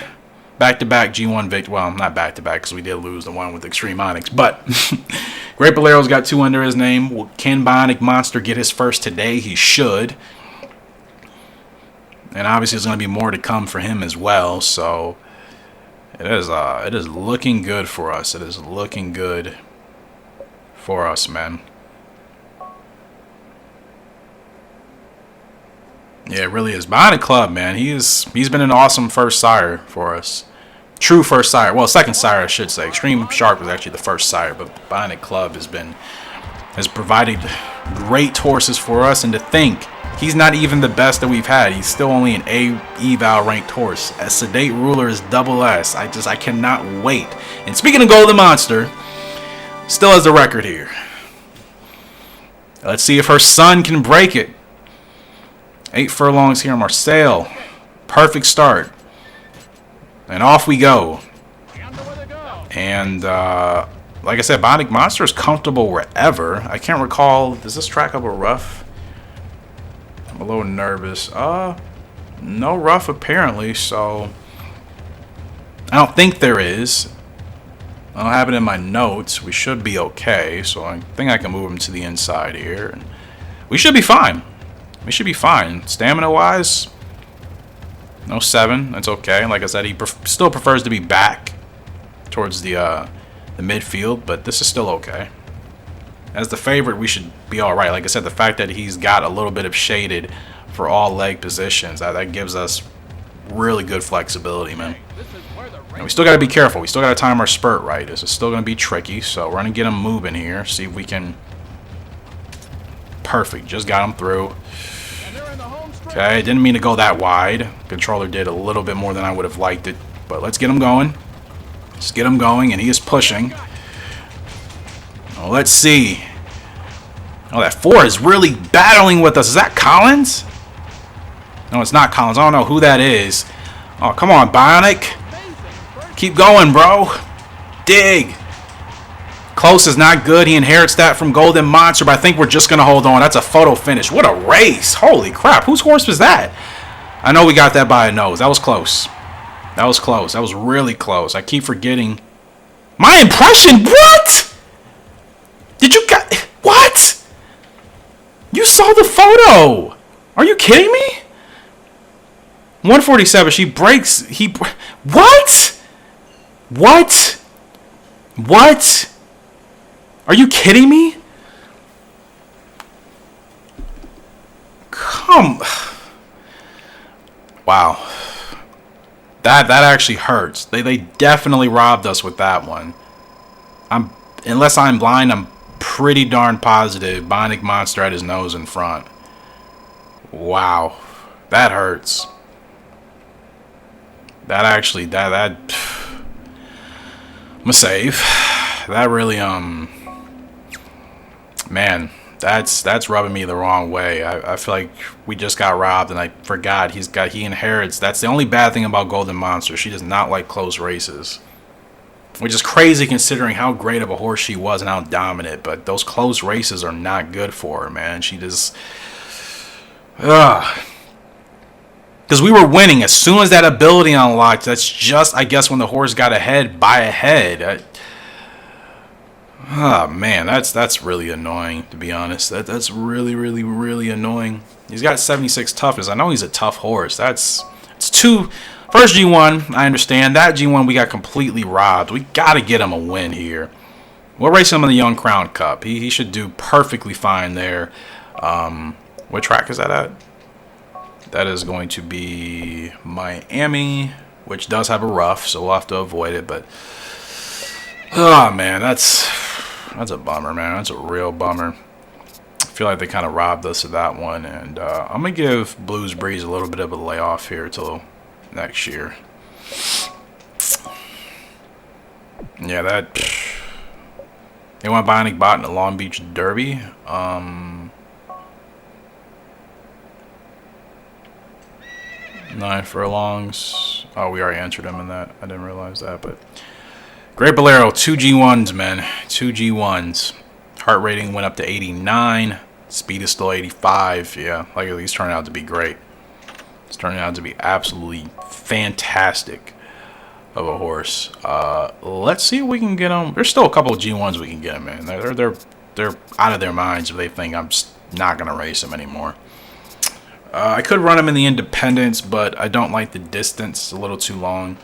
back-to-back G1 victory? Well, not back-to-back because we did lose the one with Extreme Onyx. But Great Bolero's got 2 under his name. Can Bionic Monster get his first today? He should. And obviously there's going to be more to come for him as well. So it is looking good for us. It is looking good for us, man. Yeah, it really is. Bionic Club, man. He's been an awesome first sire for us. True first sire. Well, second sire, I should say. Extreme Shark was actually the first sire, but Bionic Club has provided great horses for us. And to think, he's not even the best that we've had. He's still only an A eval ranked horse. A Sedate Ruler is double S. I cannot wait. And speaking of Golden Monster, still has the record here. Let's see if her son can break it. 8 furlongs here in Marseille. Perfect start. And off we go. And like I said, Bionic Monster is comfortable wherever. I can't recall. Does this track have a rough? I'm a little nervous. No rough apparently. So I don't think there is. I don't have it in my notes. We should be okay. So I think I can move him to the inside here. And we should be fine. We should be fine. Stamina-wise, no 7. That's okay. Like I said, he still prefers to be back towards the midfield, but this is still okay. As the favorite, we should be all right. Like I said, the fact that he's got a little bit of shaded for all leg positions, that gives us really good flexibility, man. And we still got to be careful. We still got to time our spurt right. This is still going to be tricky, so we're going to get him moving here. See if we can... perfect. Just got him through. And they're in the home stretch. Okay, didn't mean to go that wide. Controller did a little bit more than I would have liked it. But let's get him going. Let's get him going, and he is pushing. Oh, let's see. Oh, that 4 is really battling with us. Is that Collins? No, it's not Collins. I don't know who that is. Oh, come on, Bionic. Keep going, bro. Dig. Close is not good. He inherits that from Golden Monster, but I think we're just going to hold on. That's a photo finish. What a race. Holy crap. Whose horse was that? I know we got that by a nose. That was close. That was close. That was really close. I keep forgetting. My impression? What? Did you got... What? You saw the photo. Are you kidding me? 147. She breaks. What? What? What? Are you kidding me? Come. Wow. That actually hurts. They definitely robbed us with that one. Unless I'm blind, I'm pretty darn positive Bionic Monster had his nose in front. Wow. That hurts. That actually I'm a save. That really man, that's rubbing me the wrong way. I feel like we just got robbed, and I forgot he inherits. That's the only bad thing about Golden Monster. She does not like close races, which is crazy considering how great of a horse she was and how dominant. But those close races are not good for her, man. She just because we were winning as soon as that ability unlocked. That's just, I guess, when the horse got ahead by a head. Oh man, that's really annoying, to be honest. That's really annoying. He's got 76 toughness. I know he's a tough horse. It's first G1. I understand that G1 we got completely robbed. We got to get him a win here. We'll race him in the Young Crown Cup. He should do perfectly fine there. What track is that at? That is going to be Miami, which does have a rough, so we'll have to avoid it. But oh man, that's a bummer, man. That's a real bummer. I feel like they kind of robbed us of that one, and I'm gonna give Blues Breeze a little bit of a layoff here till next year. Yeah, they want Bionic Bot in the Long Beach Derby. 9 furlongs. Oh, we already answered him in that. I didn't realize that, but Great Bolero, 2 G1s, man. 2 G1s. Heart rating went up to 89. Speed is still 85. Yeah, like he's turning out to be great. It's turning out to be absolutely fantastic of a horse. Let's see if we can get him. There's still a couple of G1s we can get him, man. They're out of their minds if they think I'm just not gonna race him anymore. I could run him in the Independence, but I don't like the distance. It's a little too long.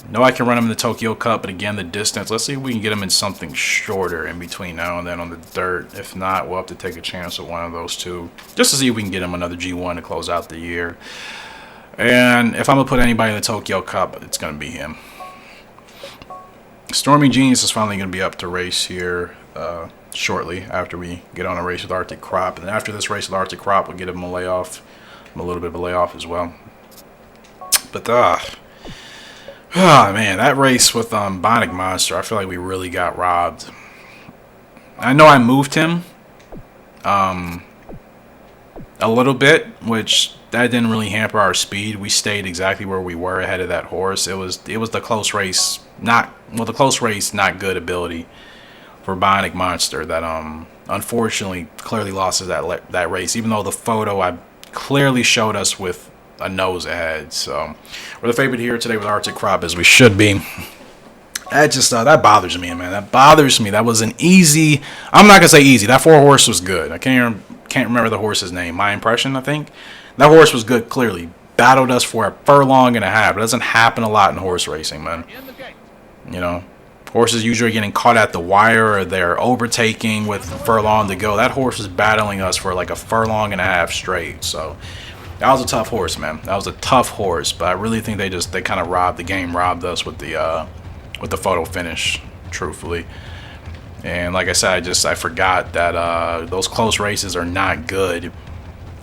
No, I can run him in the Tokyo Cup, but again, the distance. Let's see if we can get him in something shorter in between now and then on the dirt. If not, we'll have to take a chance with one of those two, just to see if we can get him another G1 to close out the year. And if I'm going to put anybody in the Tokyo Cup, it's going to be him. Stormy Genius is finally going to be up to race here shortly after we get on a race with Arctic Crop. And then after this race with Arctic Crop, we'll get him a layoff, a little bit of a layoff as well. But oh man, that race with Bionic Monster, I feel like we really got robbed. I know I moved him a little bit, which that didn't really hamper our speed. We stayed exactly where we were ahead of that horse. It was the close race, not good ability for Bionic Monster that unfortunately clearly lost that race, even though the photo I clearly showed us with a nose ahead. So we're the favorite here today with Arctic Crop, as we should be. That just that bothers me, man. That bothers me. That was an easy. I'm not gonna say easy. That 4 horse was good. I can't remember the horse's name. My impression, I think that horse was good. Clearly battled us for a furlong and a half. It doesn't happen a lot in horse racing, man. You know, horses usually getting caught at the wire, or they're overtaking with a furlong to go. That horse was battling us for like a furlong and a half straight. So that was a tough horse, man. That was a tough horse. But I really think they kind of robbed us with the photo finish, truthfully. And like I said, I forgot that those close races are not good.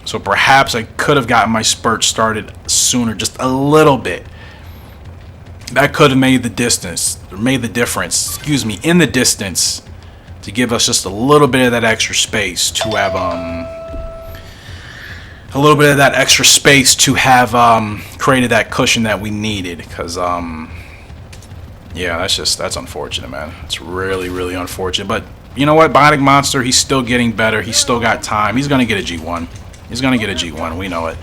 So perhaps I could have gotten my spurt started sooner, just a little bit. That could have made the difference, in the distance, to give us just a little bit of that extra space to have created that cushion that we needed. Because yeah, that's unfortunate, man. It's really, really unfortunate. But you know what, Bionic Monster, he's still getting better. He's still got time. He's gonna get a G1. He's gonna get a G1. We know it.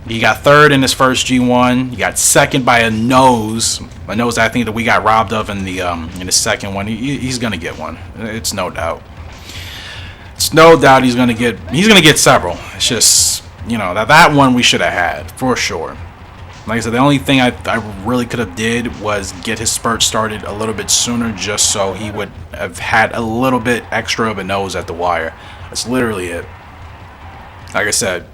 He got third in his first G1. He got second by a nose I think that we got robbed of in the second one. He's gonna get one. It's no doubt. It's no doubt he's gonna get several. It's just, you know, that one we should have had for sure. Like I said, the only thing I really could have did was get his spurt started a little bit sooner, just so he would have had a little bit extra of a nose at the wire. That's literally it. Like I said,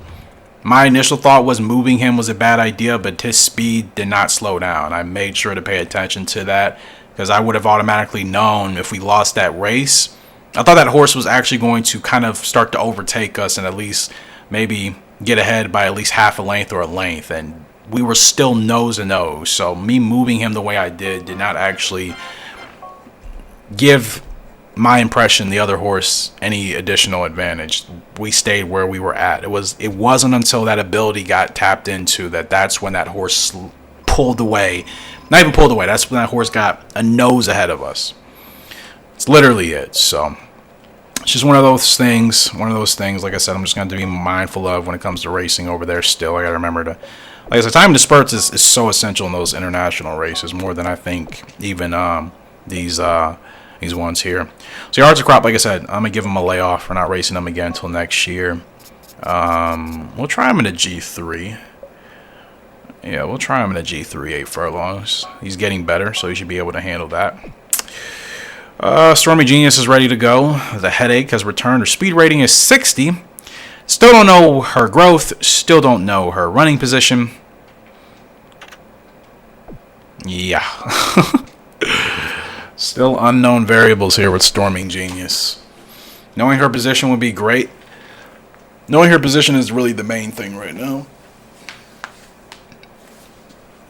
my initial thought was moving him was a bad idea, but his speed did not slow down. I made sure to pay attention to that, because I would have automatically known if we lost that race. I thought that horse was actually going to kind of start to overtake us and at least maybe get ahead by at least half a length or a length, and we were still nose to nose. So me moving him the way I did not actually give my impression the other horse any additional advantage. We stayed where we were at. It wasn't until that ability got tapped into that's when that horse pulled away. Not even pulled away. That's when that horse got a nose ahead of us. It's literally it. So it's just one of those things. Like I said, I'm just going to be mindful of when it comes to racing over there. Still, I got to remember to, like I said, timing the spurts is so essential in those international races, more than I think even these ones here. So yards of crop, like I said, I'm gonna give him a layoff. We're not racing him again until next year. We'll try him in a G3. Yeah, we'll try him in a G3, 8 furlongs. He's getting better, so he should be able to handle that. Stormy Genius is ready to go. The headache has returned. Her speed rating is 60. Still don't know her growth. Still don't know her running position. Yeah. Still unknown variables here with Storming Genius. Knowing her position would be great. Knowing her position is really the main thing right now.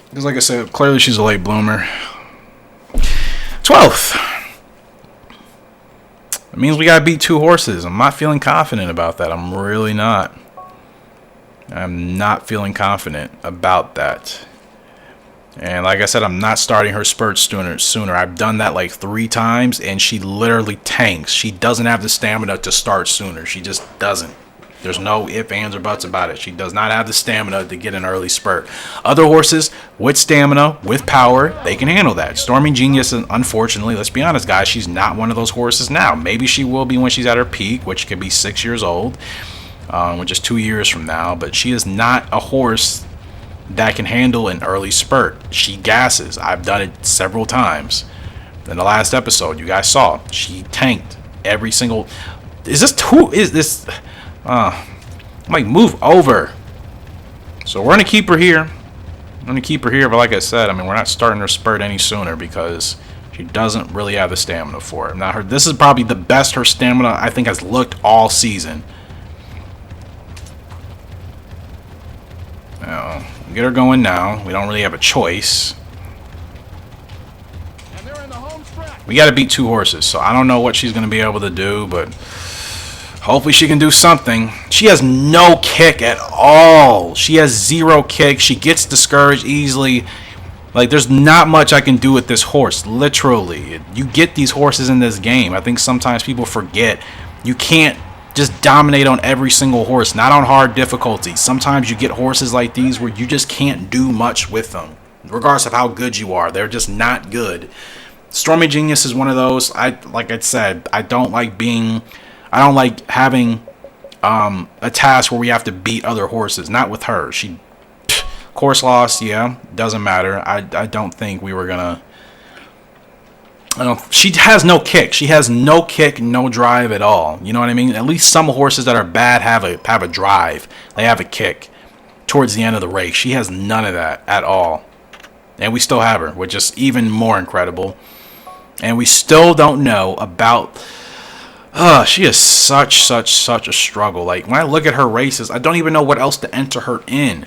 Because like I said, clearly she's a late bloomer. 12th. It means we gotta beat 2 horses. I'm not feeling confident about that. I'm really not. I'm not feeling confident about that. And like I said, I'm not starting her spurt sooner. I've done that like 3 times, and she literally tanks. She doesn't have the stamina to start sooner. She just doesn't. There's no ifs, ands, or buts about it. She does not have the stamina to get an early spurt. Other horses with stamina, with power, they can handle that. Storming Genius, unfortunately, let's be honest, guys, she's not one of those horses now. Maybe she will be when she's at her peak, which could be 6 years old, which is 2 years from now. But she is not a horse that can handle an early spurt. She gasses. I've done it several times. In the last episode, you guys saw, she tanked every single... Who is this? I'm like, move over. So we're gonna keep her here. But like I said, I mean, we're not starting her spurt any sooner because she doesn't really have the stamina for it. Now, this is probably the best her stamina, I think, has looked all season. Now, get her going now. We don't really have a choice. And they're in the home stretch. We got to beat 2 horses, so I don't know what she's going to be able to do, but hopefully she can do something. She has no kick at all. She has 0 kick. She gets discouraged easily. Like, there's not much I can do with this horse, literally. You get these horses in this game. I think sometimes people forget. You can't just dominate on every single horse, not on hard difficulty. Sometimes you get horses like these where you just can't do much with them, regardless of how good you are. They're just not good. Stormy Genius is one of those. Like I said, I don't like having a task where we have to beat other horses. Not with her. She course loss, yeah, doesn't matter. I don't think we were gonna. She has no kick. She has no kick, no drive at all. You know what I mean? At least some horses that are bad have a drive. They have a kick towards the end of the race. She has none of that at all. And we still have her, which is even more incredible. And we still don't know about... she is such a struggle. Like, when I look at her races, I don't even know what else to enter her in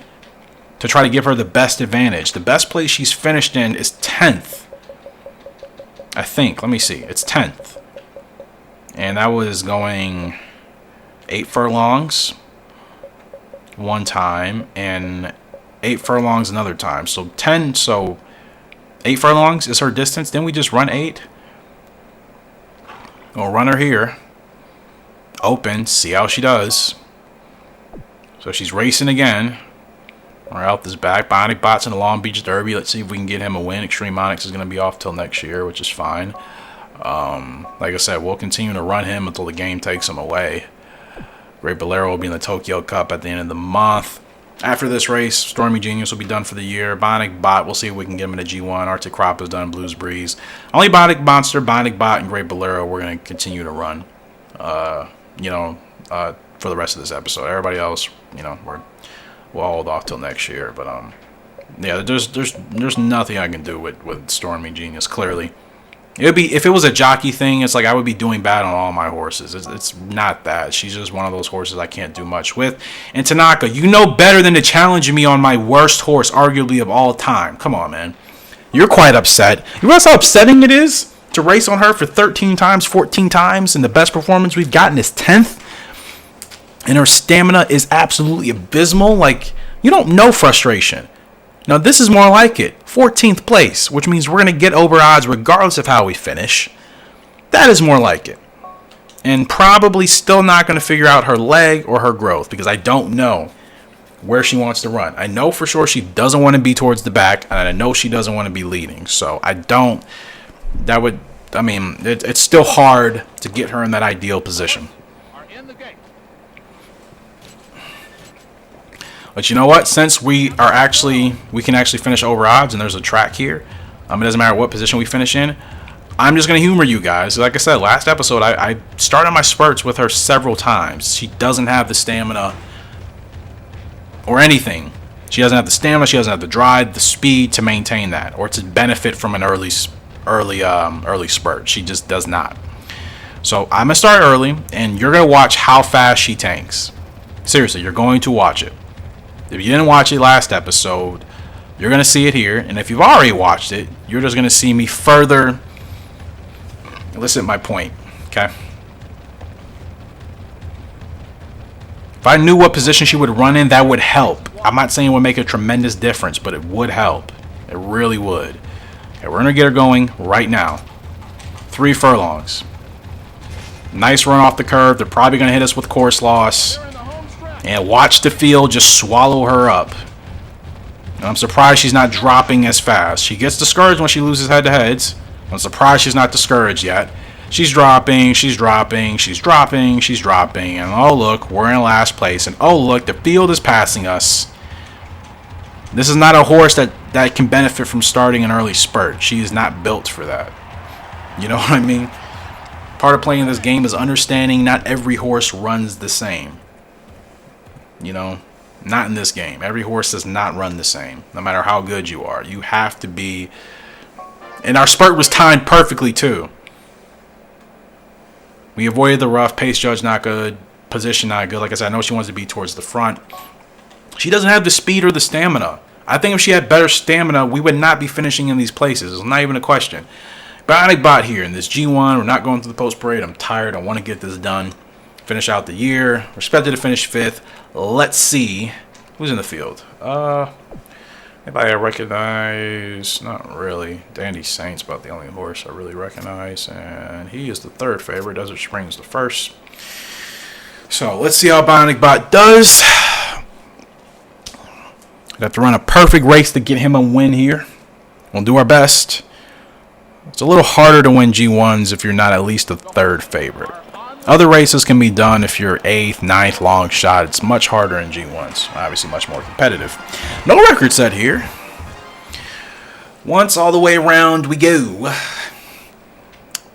to try to give her the best advantage. The best place she's finished in is 10th. I think. Let me see. It's 10th. And that was going 8 furlongs one time and 8 furlongs another time. So 8 furlongs is her distance. Then we just run 8. We'll run her here. Open. See how she does. So she's racing again. We're out this back. Bionic Bot's in the Long Beach Derby. Let's see if we can get him a win. Extreme Onyx is going to be off till next year, which is fine. Like I said, we'll continue to run him until the game takes him away. Great Balero will be in the Tokyo Cup at the end of the month. After this race, Stormy Genius will be done for the year. Bionic Bot, we'll see if we can get him in a G1. Arctic Crop is done. Blues Breeze. Only Bionic Monster, Bionic Bot, and Great Bolero we're going to continue to run, for the rest of this episode. Everybody else, we'll hold off till next year. But, yeah, there's nothing I can do with Stormy Genius, clearly. It would be, if it was a jockey thing, it's like I would be doing bad on all my horses. It's not that. She's just one of those horses I can't do much with. And Tanaka, you know better than to challenge me on my worst horse, arguably of all time. Come on, man. You're quite upset. You realize how upsetting it is to race on her for 13 times, 14 times, and the best performance we've gotten is 10th? And her stamina is absolutely abysmal. Like, you don't know frustration. Now, this is more like it. 14th place, which means we're going to get over odds regardless of how we finish. That is more like it. And probably still not going to figure out her leg or her growth because I don't know where she wants to run. I know for sure she doesn't want to be towards the back, and I know she doesn't want to be leading. So it's still hard to get her in that ideal position. But you know what? Since we can actually finish over odds and there's a track here, it doesn't matter what position we finish in, I'm just going to humor you guys. Like I said, last episode, I started my spurts with her several times. She doesn't have the stamina or anything. She doesn't have the stamina, she doesn't have the drive, the speed to maintain that or to benefit from an early spurt. She just does not. So I'm going to start early, and you're going to watch how fast she tanks. Seriously, you're going to watch it. If you didn't watch it last episode, you're going to see it here. And if you've already watched it, you're just going to see me further elicit my point. Okay? If I knew what position she would run in, that would help. I'm not saying it would make a tremendous difference, but it would help. It really would. Okay, we're going to get her going right now. 3 furlongs. Nice run off the curve. They're probably going to hit us with course loss. And watch the field just swallow her up. And I'm surprised she's not dropping as fast. She gets discouraged when she loses head-to-heads. I'm surprised she's not discouraged yet. She's dropping, she's dropping, she's dropping, she's dropping. And oh, look, we're in last place. And oh, look, the field is passing us. This is not a horse that can benefit from starting an early spurt. She is not built for that. You know what I mean? Part of playing this game is understanding not every horse runs the same. Not in this game. Every horse does not run the same, no matter how good you are. You have to be... And our spurt was timed perfectly, too. We avoided the rough. Pace judge not good. Position not good. Like I said, I know she wants to be towards the front. She doesn't have the speed or the stamina. I think if she had better stamina, we would not be finishing in these places. It's not even a question. Bionic Bot here in this G1. We're not going through the post parade. I'm tired. I want to get this done. Finish out the year. We're expected to finish 5th. Let's see who's in the field. Anybody I recognize? Not really. Dandy Saint's about the only horse I really recognize, and he is the 3rd favorite. Desert Springs the 1st. So let's see how Bionic Bot does. We have to run a perfect race to get him a win here. We'll do our best. It's a little harder to win G1s if you're not at least the 3rd favorite. Other races can be done if you're 8th, 9th, long shot. It's much harder in G1s. Obviously much more competitive. No record set here. Once all the way around we go.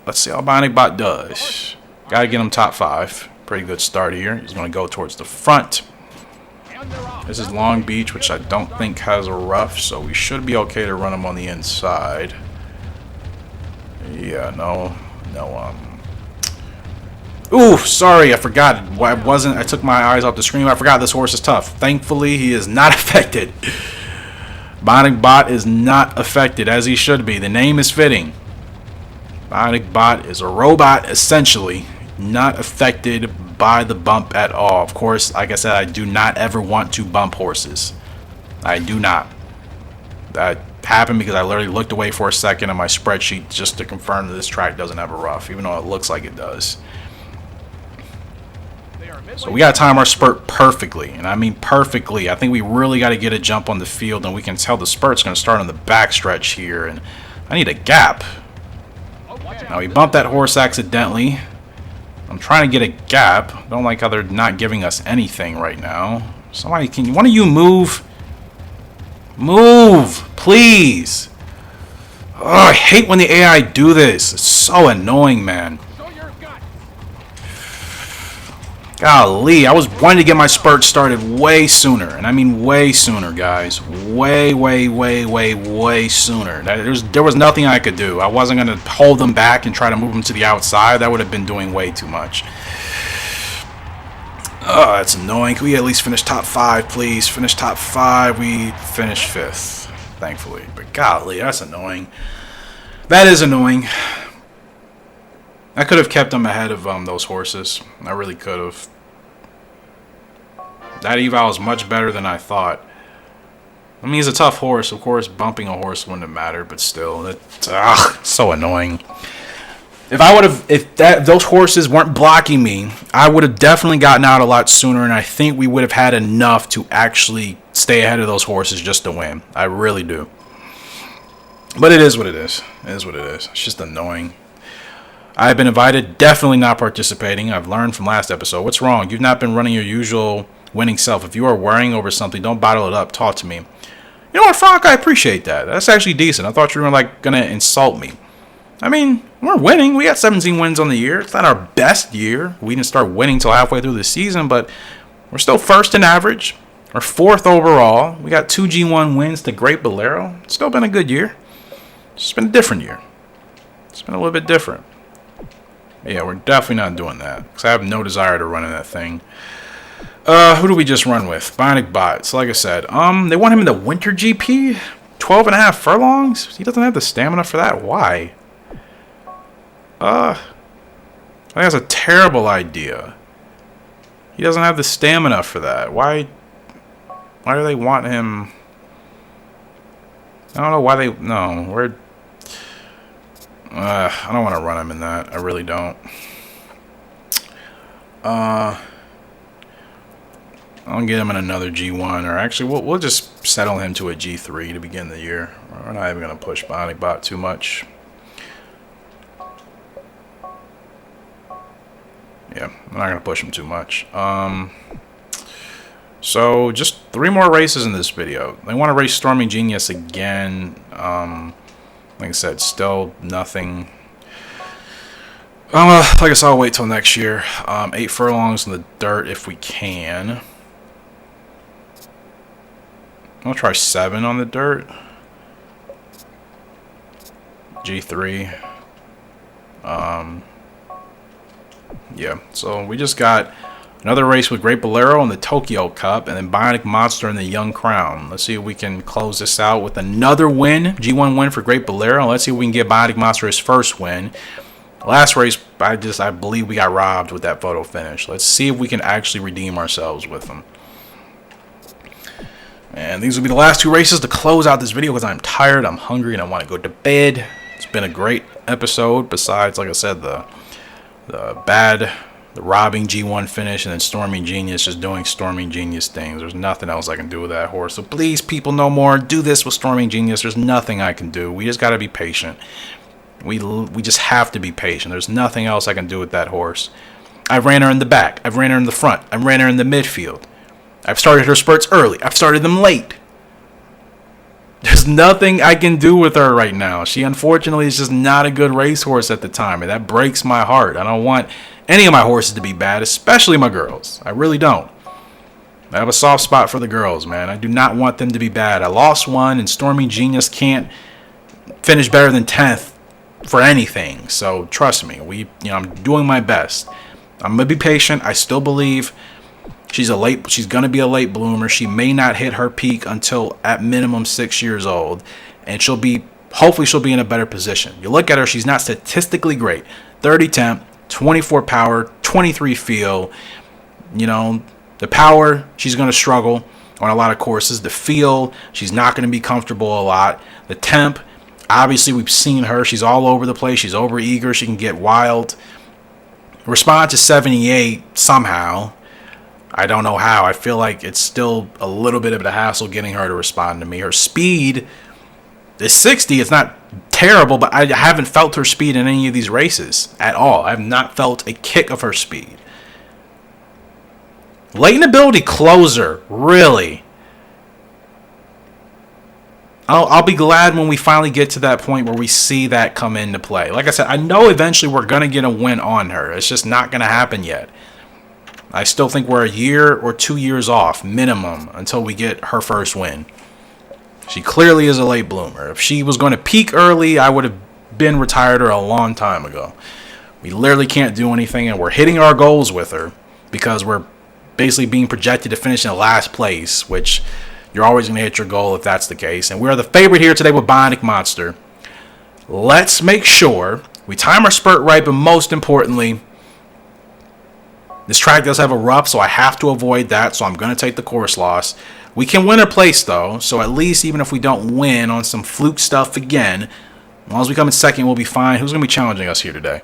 Let's see how Bionic Bot does. Gotta get him top 5. Pretty good start here. He's going to go towards the front. This is Long Beach, which I don't think has a rough, so we should be okay to run him on the inside. Yeah, no. Ooh, sorry, I forgot. I took my eyes off the screen. I forgot this horse is tough. Thankfully, he is not affected. Bionic Bot is not affected, as he should be. The name is fitting. Bionic Bot is a robot, essentially, not affected by the bump at all. Of course, like I said, I do not ever want to bump horses. I do not. That happened because I literally looked away for a second on my spreadsheet just to confirm that this track doesn't have a rough, even though it looks like it does. So we got to time our spurt perfectly, and I mean perfectly. I think we really got to get a jump on the field, and we can tell the spurt's going to start on the backstretch here, and I need a gap. Now we bumped that horse accidentally. I'm trying to get a gap. Don't like how they're not giving us anything right now. Somebody, one of you move? Move, please. Oh, I hate when the AI do this. It's so annoying, man. Golly, I was wanting to get my spurt started way sooner. And I mean way sooner, guys. Way sooner. There was nothing I could do. I wasn't going to hold them back and try to move them to the outside. That would have been doing way too much. Oh, that's annoying. Can we at least finish top 5, please? Finish top 5. We finished 5th, thankfully. But golly, that's annoying. That is annoying. I could have kept them ahead of those horses. I really could have. That eval is much better than I thought. I mean, he's a tough horse. Of course, bumping a horse wouldn't have mattered, but still, it's so annoying. If those horses weren't blocking me, I would have definitely gotten out a lot sooner, and I think we would have had enough to actually stay ahead of those horses just to win. I really do. But it is what it is. It is what it is. It's just annoying. I've been invited, definitely not participating. I've learned from last episode. What's wrong? You've not been running your usual winning self. If you are worrying over something, don't bottle it up. Talk to me. You know what, Frank? I appreciate that. That's actually decent. I thought you were gonna insult me. I mean, we're winning. We got 17 wins on the year. It's not our best year. We didn't start winning till halfway through the season, but we're still first in average. We're 4th overall. We got 2 G1 wins to Great Balero. It's still been a good year. It's just been a different year. It's been a little bit different. Yeah, we're definitely not doing that, because I have no desire to run in that thing. Who do we just run with? Bionic Bot. So like I said, they want him in the Winter GP? 12.5 furlongs? He doesn't have the stamina for that. Why? I think that's a terrible idea. He doesn't have the stamina for that. Why do they want him? I don't know why they... No, we're... I don't want to run him in that. I really don't. I'll get him in another G1, or actually, we'll just settle him to a G3 to begin the year. We're not even going to push Bionic Bot too much. Yeah, I'm not going to push him too much. So, just 3 more races in this video. They want to race Storming Genius again. Like I said, still nothing. I guess I'll wait till next year. 8 furlongs in the dirt if we can. I'll try 7 on the dirt. G3. Yeah, so we just got another race with Great Bolero in the Tokyo Cup, and then Bionic Monster in the Young Crown. Let's see if we can close this out with another win, G1 win for Great Bolero. Let's see if we can get Bionic Monster his first win. Last race, I believe we got robbed with that photo finish. Let's see if we can actually redeem ourselves with them. And these will be the last 2 races to close out this video, because I'm tired, I'm hungry, and I want to go to bed. It's been a great episode, besides, like I said, the robbing G1 finish, and then Storming Genius just doing Storming Genius things. There's nothing else I can do with that horse. So please, people, no more. Do this with Storming Genius. There's nothing I can do. We just got to be patient. We just have to be patient. There's nothing else I can do with that horse. I ran her in the back. I've ran her in the front. I ran her in the midfield. I've started her spurts early. I've started them late. There's nothing I can do with her right now. She, unfortunately, is just not a good racehorse at the time, and that breaks my heart. I don't want any of my horses to be bad, especially my girls. I really don't. I have a soft spot for the girls, man. I do not want them to be bad. I lost one, and Storming Genius can't finish better than 10th for anything. So trust me, I'm doing my best. I'm gonna be patient. I still believe she's gonna be a late bloomer. She may not hit her peak until at minimum 6 years old, and hopefully she'll be in a better position. You look at her, she's not statistically great. 30 temp, 24 power, 23 feel. The power, she's gonna struggle on a lot of courses. The feel, she's not gonna be comfortable a lot. The temp, obviously we've seen her. She's all over the place. She's over eager. She can get wild. Response is 78 somehow. I don't know how. I feel like it's still a little bit of a hassle getting her to respond to me. Her speed is 60. It's not terrible, but I haven't felt her speed in any of these races at all. I have not felt a kick of her speed. Latent ability closer, really. I'll be glad when we finally get to that point where we see that come into play. Like I said, I know eventually we're going to get a win on her. It's just not going to happen yet. I still think we're a year or 2 years off, minimum, until we get her first win. She clearly is a late bloomer. If she was going to peak early, I would have been retired her a long time ago. We literally can't do anything, and we're hitting our goals with her because we're basically being projected to finish in last place, which you're always going to hit your goal if that's the case. And we're the favorite here today with Bionic Monster. Let's make sure we time our spurt right, but most importantly, this track does have a rough, so I have to avoid that, so I'm going to take the course loss. We can win or place, though, so at least even if we don't win on some fluke stuff again, as long as we come in second, we'll be fine. Who's going to be challenging us here today?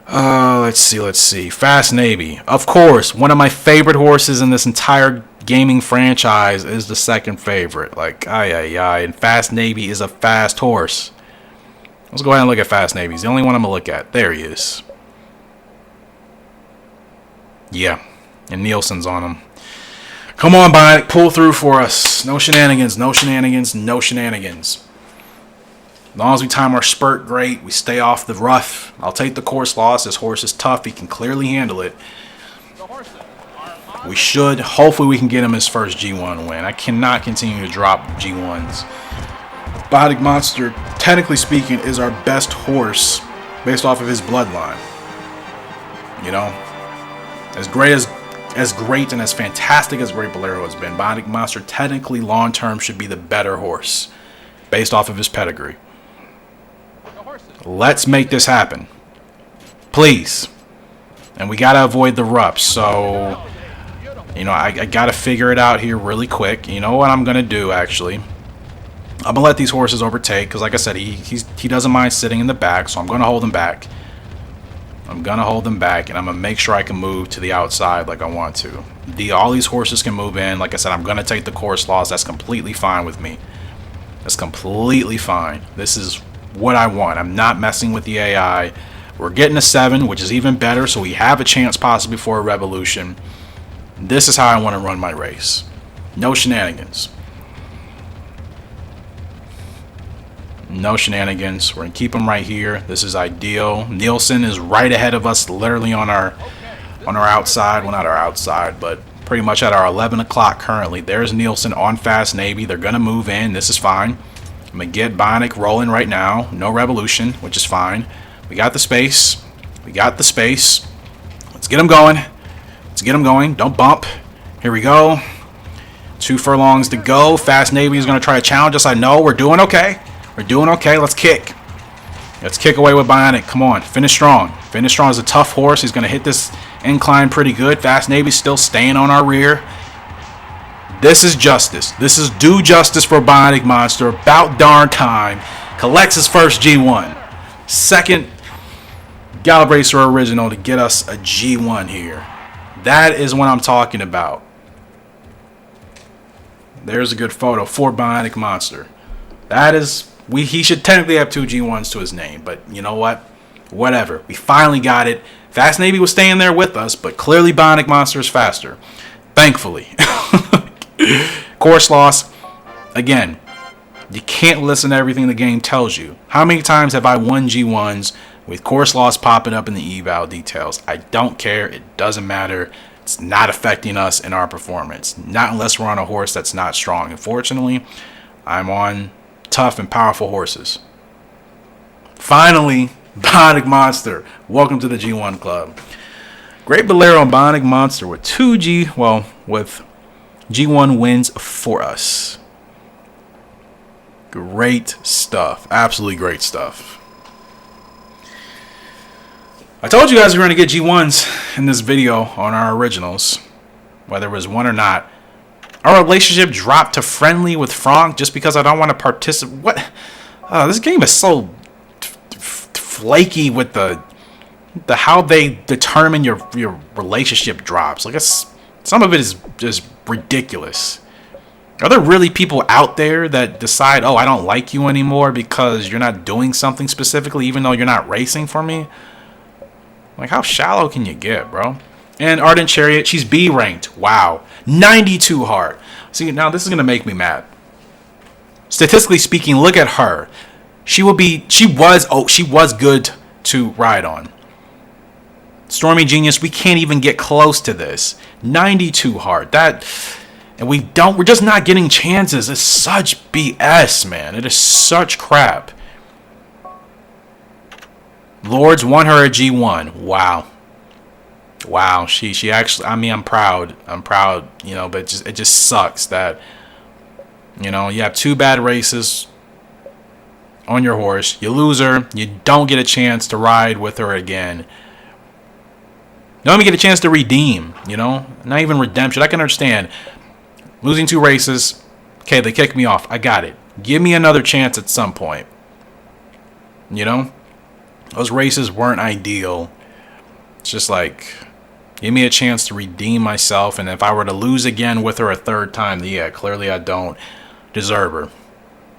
Let's see. Fast Navy. Of course, one of my favorite horses in this entire gaming franchise is the second favorite. And Fast Navy is a fast horse. Let's go ahead and look at Fast Navy. He's the only one I'm going to look at. There he is. Yeah, and Nielsen's on him. Come on, Bionic, pull through for us. No shenanigans. As long as we time our spurt great, we stay off the rough. I'll take the course loss. This horse is tough. He can clearly handle it. We should. Hopefully we can get him his first G1 win. I cannot continue to drop G1s. Bionic Monster, technically speaking, is our best horse based off of his bloodline. As great and as fantastic as Great Bolero has been, Bionic Monster technically long-term should be the better horse based off of his pedigree. Let's make this happen. Please. And we got to avoid the roughs. So, I got to figure it out here really quick. You know what I'm going to do, actually? I'm going to let these horses overtake because, like I said, he doesn't mind sitting in the back, so I'm going to hold him back. And I'm going to make sure I can move to the outside like I want to. All these horses can move in. Like I said, I'm going to take the course loss. That's completely fine with me. That's completely fine. This is what I want. I'm not messing with the AI. We're getting a 7, which is even better, so we have a chance possibly for a revolution. This is how I want to run my race. No shenanigans. No shenanigans. We're going to keep him right here. This is ideal. Nielsen is right ahead of us, literally on our outside. Well, not our outside, but pretty much at our 11 o'clock currently. There's Nielsen on Fast Navy. They're going to move in. This is fine. I'm going to get Bionic rolling right now. No revolution, which is fine. We got the space. Let's get him going. Don't bump. Here we go. 2 furlongs to go. Fast Navy is going to try to challenge us. I know. We're doing okay. Let's kick. Let's kick away with Bionic. Come on. Finish strong. Is a tough horse. He's going to hit this incline pretty good. Fast Navy's still staying on our rear. This is justice. This is due justice for Bionic Monster. About darn time. Collects his first G1. Second Gallop Racer original to get us a G1 here. That is what I'm talking about. There's a good photo for Bionic Monster. He should technically have 2 G1s to his name, but you know what? Whatever. We finally got it. Fast Navy was staying there with us, but clearly Bionic Monster is faster. Thankfully. Course loss. Again, you can't listen to everything the game tells you. How many times have I won G1s with course loss popping up in the eval details? I don't care. It doesn't matter. It's not affecting us in our performance. Not unless we're on a horse that's not strong. Unfortunately, I'm on tough and powerful horses. Finally, Bionic Monster. Welcome to the G1 Club. Great Bolero and Bionic Monster with with G1 wins for us. Great stuff. Absolutely great stuff. I told you guys we were going to get G1s in this video on our originals, whether it was one or not. Our relationship dropped to friendly with Franck just because I don't want to participate. What? This game is so flaky with the how they determine your relationship drops. Like, some of it is just ridiculous. Are there really people out there that decide, oh, I don't like you anymore because you're not doing something specifically, even though you're not racing for me? Like, how shallow can you get, bro? And Ardent Chariot, she's B ranked. Wow. 92 hard. See, now this is going to make me mad. Statistically speaking, look at her. She was good to ride on. Stormy Genius, we can't even get close to this. 92 hard. We're just not getting chances. It's such BS, man. It is such crap. Lords won her a G1. Wow. She actually, I mean, I'm proud, but it just sucks that, you have two bad races on your horse. You lose her. You don't get a chance to ride with her again. Don't even get a chance to redeem, Not even redemption. I can understand. Losing two races. Okay, they kicked me off. I got it. Give me another chance at some point. Those races weren't ideal. It's just like, give me a chance to redeem myself. And if I were to lose again with her a third time, clearly I don't deserve her.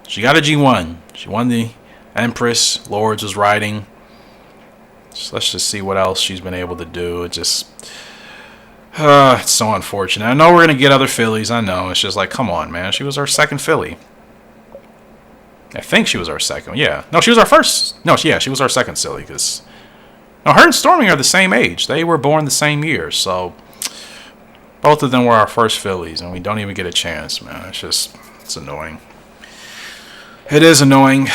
She got a G1. She won the Empress. Lords was riding. Let's just see what else she's been able to do. It's so unfortunate. I know we're going to get other fillies. I know. It's just like, come on, man. She was our second filly. I think she was our second. Yeah. No, she was our first. No, she was our second silly. Because her and Stormy are the same age. They were born the same year. So both of them were our first fillies. And we don't even get a chance, man. It's annoying. It is annoying.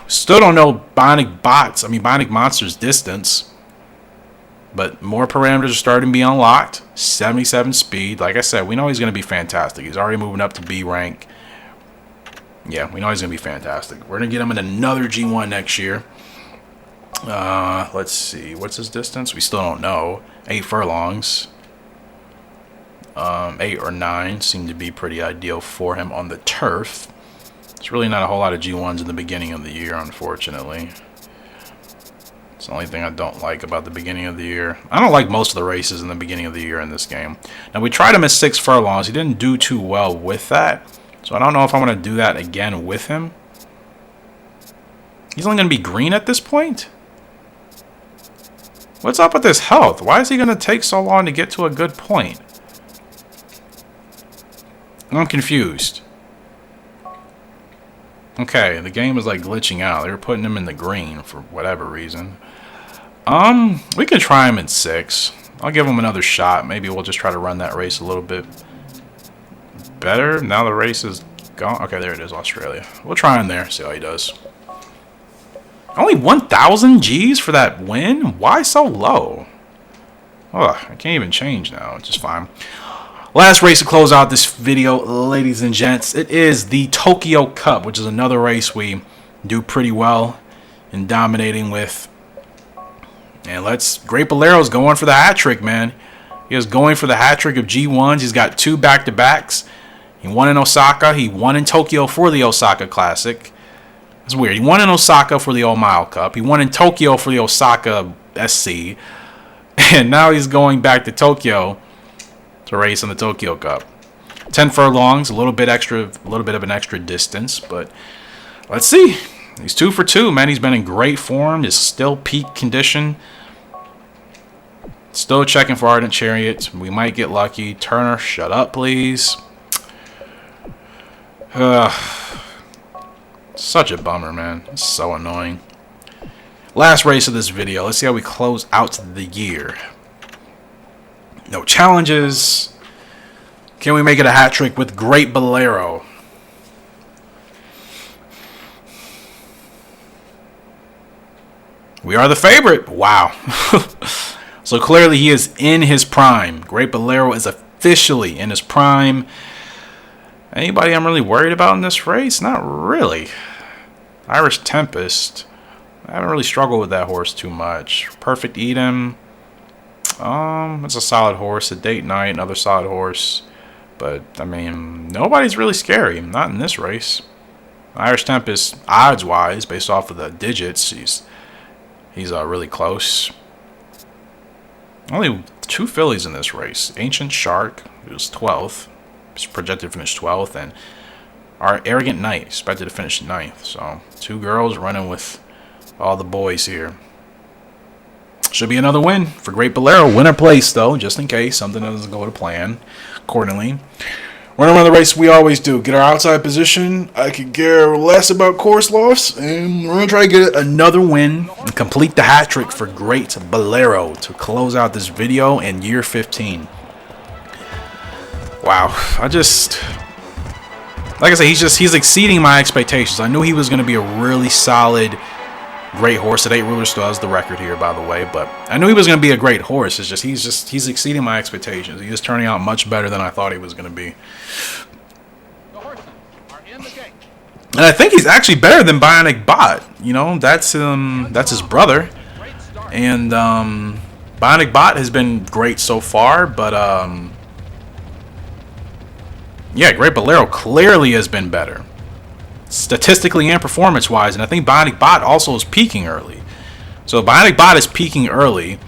Still don't know Bionic Monster's distance. But more parameters are starting to be unlocked. 77 speed. Like I said, we know he's going to be fantastic. He's already moving up to B rank. Yeah, we know he's going to be fantastic. We're going to get him in another G1 next year. Let's see. What's his distance? We still don't know. 8 furlongs. 8 or 9 seem to be pretty ideal for him on the turf. There's really not a whole lot of G1s in the beginning of the year, unfortunately. It's the only thing I don't like about the beginning of the year. I don't like most of the races in the beginning of the year in this game. Now, we tried him at 6 furlongs. He didn't do too well with that. So I don't know if I'm going to do that again with him. He's only going to be green at this point? What's up with his health? Why is he going to take so long to get to a good point? I'm confused. Okay, the game is like glitching out. They were putting him in the green for whatever reason. We can try him in 6. I'll give him another shot. Maybe we'll just try to run that race a little bit better. Now the race is gone. Okay, there it is, Australia. We'll try him there, see how he does. Only 1,000 Gs for that win? Why so low? Oh, I can't even change now. It's just fine. Last race to close out this video, ladies and gents. It is the Tokyo Cup, which is another race we do pretty well in dominating with. And Great Balero's going for the hat trick, man. He is going for the hat trick of G1s. He's got 2 back-to-backs. He won in Osaka. He won in Tokyo for the Osaka Classic. It's weird. He won in Osaka for the All Mile Cup. He won in Tokyo for the Osaka SC. And now he's going back to Tokyo to race in the Tokyo Cup. 10 furlongs, a little bit of an extra distance, but let's see. He's 2 for 2, man. He's been in great form. He's still peak condition. Still checking for Ardent Chariot. We might get lucky. Turner, shut up, please. Such a bummer, man. It's so annoying. Last race of this video. Let's see how we close out the year. No challenges. Can we make it a hat trick with Great Balero? We are the favorite. Wow. So clearly he is in his prime. Great Bolero is officially in his prime. Anybody I'm really worried about in this race? Not really. Irish Tempest. I haven't really struggled with that horse too much. Perfect Eden. It's a solid horse. A Date Night, another solid horse. But, I mean, nobody's really scary. Not in this race. Irish Tempest, odds-wise, based off of the digits, he's really close. Only 2 fillies in this race. Ancient Shark, who's 12th. He's projected to finish 12th. And our Arrogant Knight, expected to finish 9th. So, 2 girls running with all the boys here. Should be another win for Great Balero. Winner place, though, just in case something doesn't go to plan accordingly. We're going to run the race we always do. Get our outside position. I could care less about course loss. And we're going to try to get another win and complete the hat trick for Great Balero to close out this video in year 15. Wow. Like I said, he's exceeding my expectations. I knew he was going to be a really solid, great horse. At 8 rulers still has the record here, by the way. But I knew he was going to be a great horse. It's just he's exceeding my expectations. He is turning out much better than I thought he was going to be. And I think he's actually better than Bionic Bot. You know, that's his brother. And Bionic Bot has been great so far, but yeah, Great Bolero clearly has been better, statistically and performance-wise. And I think Bionic Bot also is peaking early. So Bionic Bot is peaking early,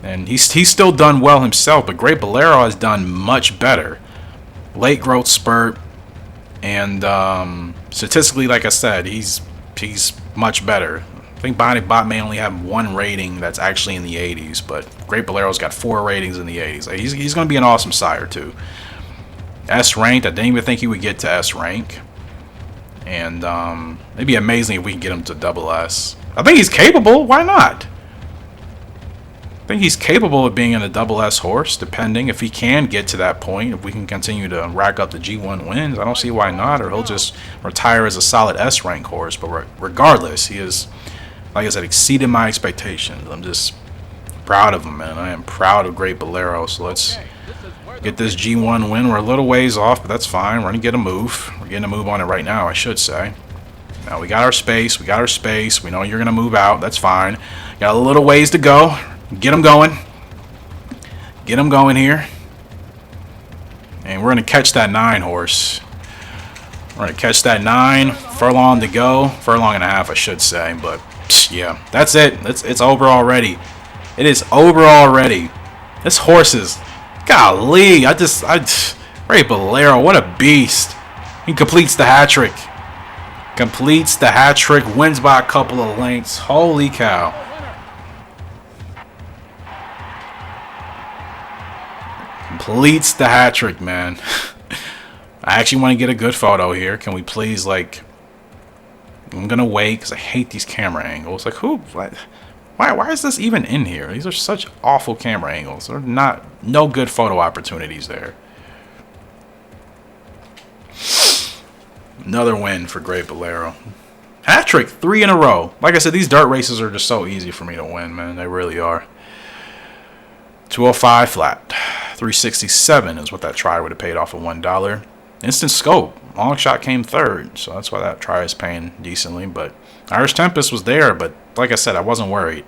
and he's still done well himself. But Great Bolero has done much better. Late growth spurt, and statistically, like I said, he's much better. I think Bionic Bot may only have 1 rating that's actually in the 80s, but Great Bolero's got 4 ratings in the 80s. He's going to be an awesome sire too. S ranked. I didn't even think he would get to S rank. And it'd be amazing if we can get him to double S. I think he's capable. Why not? I think he's capable of being in a double S horse, depending if he can get to that point. If we can continue to rack up the G1 wins, I don't see why not. Or he'll just retire as a solid S rank horse. But regardless, he is, like I said, exceeded my expectations. I'm just proud of him, man. I am proud of Great Bolero. So let's get this G1 win. We're a little ways off, but that's fine. We're going to get a move. We're getting a move on it right now, I should say. Now, we got our space. We got our space. We know you're going to move out. That's fine. Got a little ways to go. Get him going. Get him going here. And we're going to catch that 9 horse. We're going to catch that 9. Furlong to go. Furlong and a half, I should say. But, yeah, that's it. It's over already. It is over already. This horse is... Golly, Great Bolero, what a beast. He completes the hat trick. Completes the hat trick, wins by a couple of lengths. Holy cow. Completes the hat trick, man. I actually want to get a good photo here. Can we please, like... I'm going to wait because I hate these camera angles. Like, who... What? Why is this even in here? These are such awful camera angles. There are no good photo opportunities there. Another win for Great Bolero. Hat trick, 3 in a row. Like I said, these dirt races are just so easy for me to win, man. They really are. 205 flat. 367 is what that try would have paid off of $1. Instant scope. Long shot came 3rd, so that's why that try is paying decently. But Irish Tempest was there, but like I said, I wasn't worried.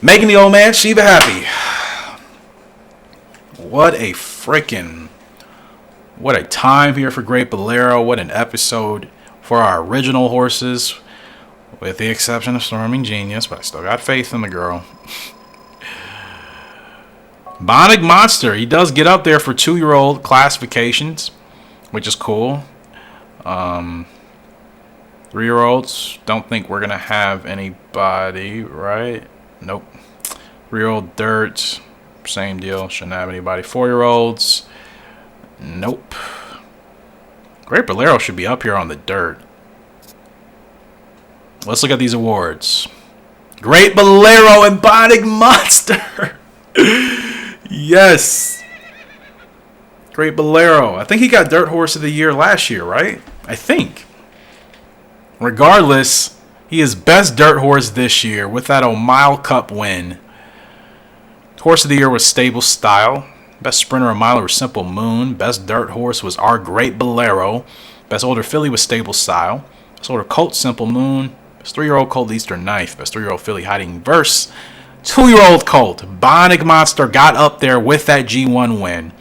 Making the old man Shiva happy. What a time here for Great Bolero. What an episode for our original horses, with the exception of Storming Genius, but I still got faith in the girl. Bionic Monster, he does get up there for 2-year-old classifications, which is cool. 3-year-olds, don't think we're going to have anybody, right? Nope. 3-year-old dirt, same deal, shouldn't have anybody. 4-year-olds, nope. Great Bolero should be up here on the dirt. Let's look at these awards. Great Bolero and Bionic Monster. Yes. Great Bolero. I think he got Dirt Horse of the Year last year, right? I think. Regardless, He is best dirt horse this year with that mile cup win. Horse of the year was Stable Style. Best sprinter and miler was Simple Moon. Best dirt horse was Our Great Bolero. Best older filly was Stable Style. Best older colt, Simple Moon. Best 3-year-old colt, Eastern Knife. Best 3-year-old filly, Hiding Verse. 2-year-old colt, Bionic Monster, got up there with that G1 win.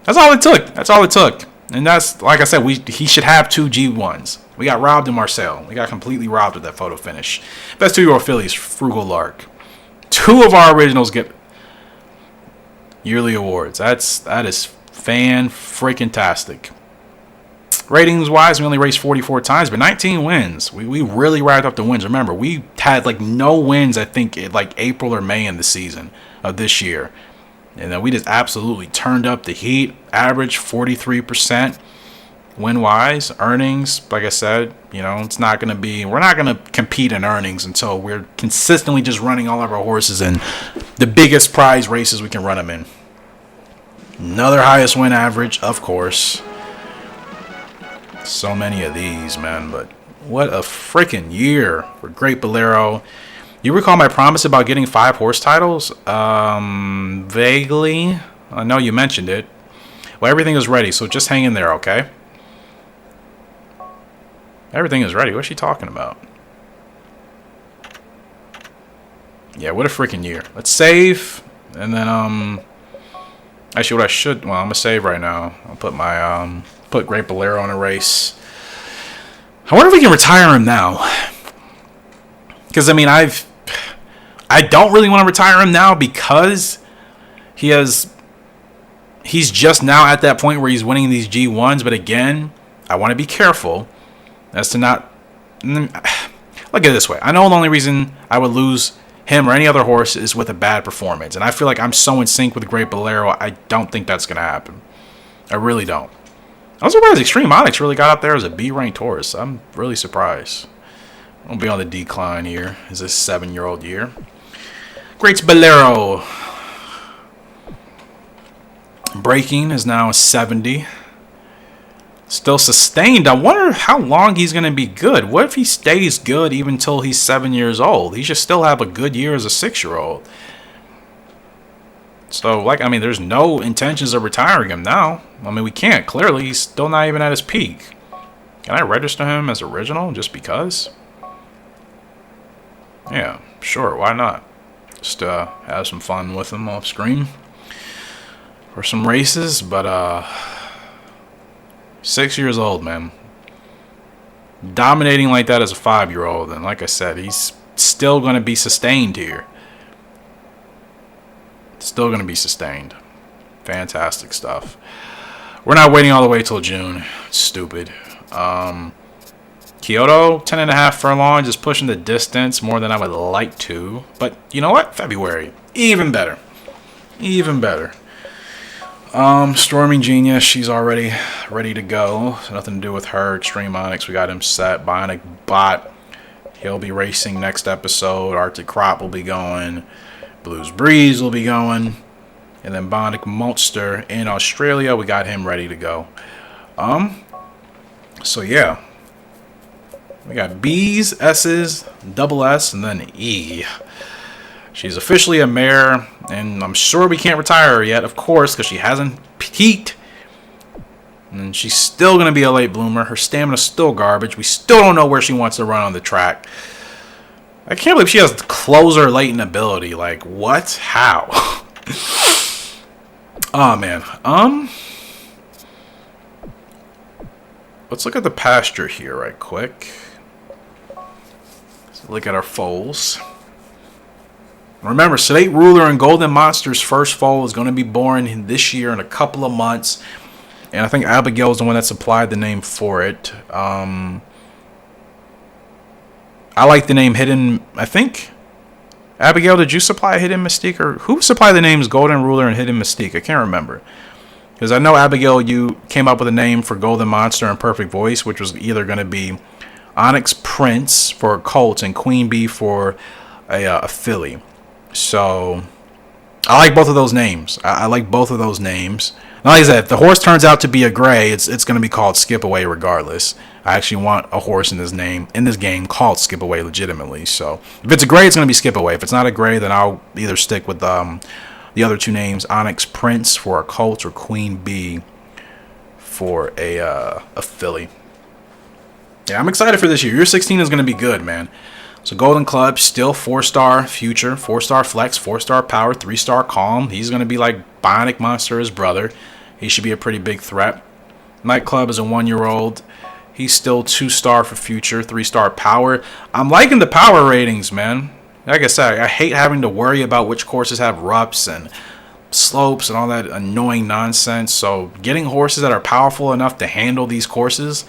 That's all it took. That's all it took. And that's, like I said, he should have 2 G1s. We got robbed in Marseille. We got completely robbed with that photo finish. Best 2-year-old filly is Frugal Lark. 2 of our originals get yearly awards. That is fan-freaking-tastic. Ratings-wise, we only raced 44 times, but 19 wins. We really racked up the wins. Remember, we had like no wins, I think, in like April or May in the season of this year. And then we just absolutely turned up the heat. Average 43% win-wise. Earnings, like I said, you know, it's not going to be... We're not going to compete in earnings until we're consistently just running all of our horses in the biggest prize races we can run them in. Another highest win average, of course. So many of these, man, but what a freaking year for Great Bolero. You recall my promise about getting 5 horse titles? Vaguely. I know you mentioned it. Well, everything is ready, so just hang in there, okay? Everything is ready. What's she talking about? Yeah, what a freaking year. Let's save, and then, actually, what I should... Well, I'm going to save right now. I'll put my, put Great Bolero on a race. I wonder if we can retire him now. Because, I mean, I don't really want to retire him now because he's just now at that point where he's winning these G1s. But again, I want to be careful as to not... Look at it this way. I know the only reason I would lose him or any other horse is with a bad performance. And I feel like I'm so in sync with Great Bolero, I don't think that's going to happen. I really don't. I'm surprised Extreme Onyx really got up there as a B-ranked horse. I'm really surprised. I'll be on the decline here. Is this 7-year-old year? Great Balero. Breaking is now 70. Still sustained. I wonder how long he's going to be good. What if he stays good even until he's 7 years old? He should still have a good year as a 6-year-old. So, like, I mean, there's no intentions of retiring him now. I mean, we can't. Clearly, he's still not even at his peak. Can I register him as original just because? Yeah, sure. Why not? Just have some fun with him off screen for some races. But 6 years old, man. Dominating like that as a 5-year-old. And like I said, he's still going to be sustained here. Still going to be sustained. Fantastic stuff. We're not waiting all the way till June. Stupid. Kyoto, 10.5 furlong, just pushing the distance more than I would like to. But you know what? February. Even better. Even better. Storming Genius, she's already ready to go. Nothing to do with her. Extreme Onyx, we got him set. Bionic Bot, he'll be racing next episode. Arctic Crop will be going. Blues Breeze will be going. And then Bionic Monster in Australia, we got him ready to go. So yeah. We got B's, S's, double S, and then E. She's officially a mare, and I'm sure we can't retire her yet, of course, because she hasn't peaked. And she's still going to be a late bloomer. Her stamina's still garbage. We still don't know where she wants to run on the track. I can't believe she has closer latent ability. Like, what? How? Oh, man. Let's look at the pasture here right quick. Let's look at our foals. Remember, Sedate Ruler and Golden Monster's first foal is going to be born this year in a couple of months. And I think Abigail is the one that supplied the name for it. I like the name Hidden... I think... Abigail, did you supply Hidden Mystique? Or who supplied the names Golden Ruler and Hidden Mystique? I can't remember. Because I know, Abigail, you came up with a name for Golden Monster and Perfect Voice, which was either going to be Onyx Prince for a colt and Queen Bee for a filly. So, I like both of those names. I like both of those names. And like I said, if the horse turns out to be a gray, it's going to be called Skip Away regardless. I actually want a horse in this game called Skip Away legitimately. So if it's a gray, it's going to be Skip Away. If it's not a gray, then I'll either stick with the other two names, Onyx Prince for a colt or Queen Bee for a filly. Yeah, I'm excited for this year. Year 16 is going to be good, man. So Golden Club, still 4-star Future, 4-star Flex, 4-star Power, 3-star Calm. He's going to be like Bionic Monster, his brother. He should be a pretty big threat. Nightclub is a 1-year-old. He's still 2-star for Future, 3-star Power. I'm liking the power ratings, man. Like I said, I hate having to worry about which courses have rups and slopes and all that annoying nonsense. So getting horses that are powerful enough to handle these courses,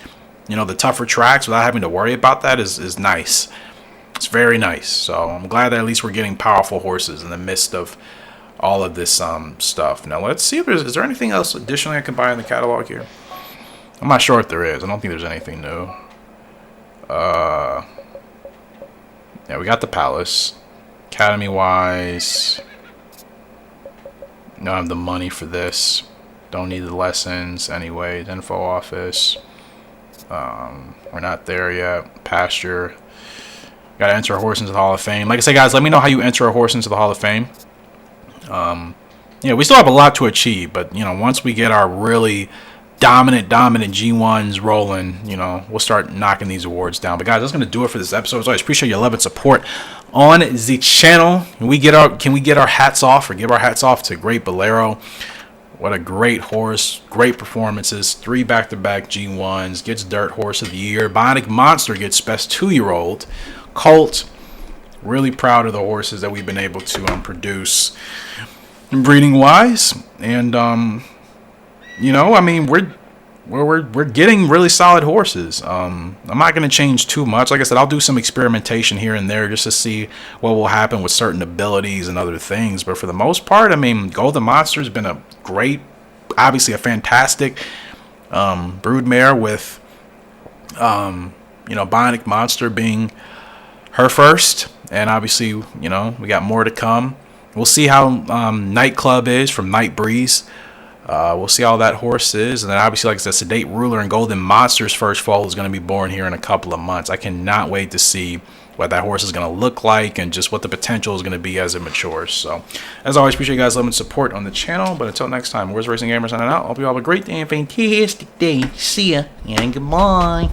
you know, the tougher tracks without having to worry about that is nice. It's very nice. So I'm glad that at least we're getting powerful horses in the midst of all of this stuff. Now let's see if is there anything else additionally I can buy in the catalog here. I'm not sure if there is. I don't think there's anything new. Yeah, we got the Palace. Academy wise, don't have the money for this. Don't need the lessons anyway. Info office. We're not there yet. Pasture. Got to enter a horse into the Hall of Fame. Like I say, guys, let me know how you enter a horse into the Hall of Fame. Yeah, we still have a lot to achieve, but you know, once we get our really dominant G1s rolling, you know, we'll start knocking these awards down. But guys, that's gonna do it for this episode. As always, appreciate your love and support on the channel. Can we get our hats off or give our hats off to great Bolero? What a great horse, great performances, 3 back-to-back G1s, gets Dirt Horse of the Year. Bionic Monster gets Best 2-year-old. Colt, really proud of the horses that we've been able to produce breeding wise, and you know, I mean, we're getting really solid horses. I'm not going to change too much. Like I said, I'll do some experimentation here and there just to see what will happen with certain abilities and other things. But for the most part, I mean, Golden Monster's been a great, obviously a fantastic broodmare with you know, Bionic Monster being her first, and obviously, you know, we got more to come. We'll see how Nightclub is from Night Breeze. We'll see how that horse is, and then obviously, like I said, Sedate Ruler and Golden Monster's first foal is going to be born here in a couple of months. I cannot wait to see what that horse is going to look like and just what the potential is going to be as it matures. So, as always, appreciate you guys' love and support on the channel. But until next time, Where's Racing Gamer signing out. Hope you all have a great day and fantastic day. See ya and goodbye.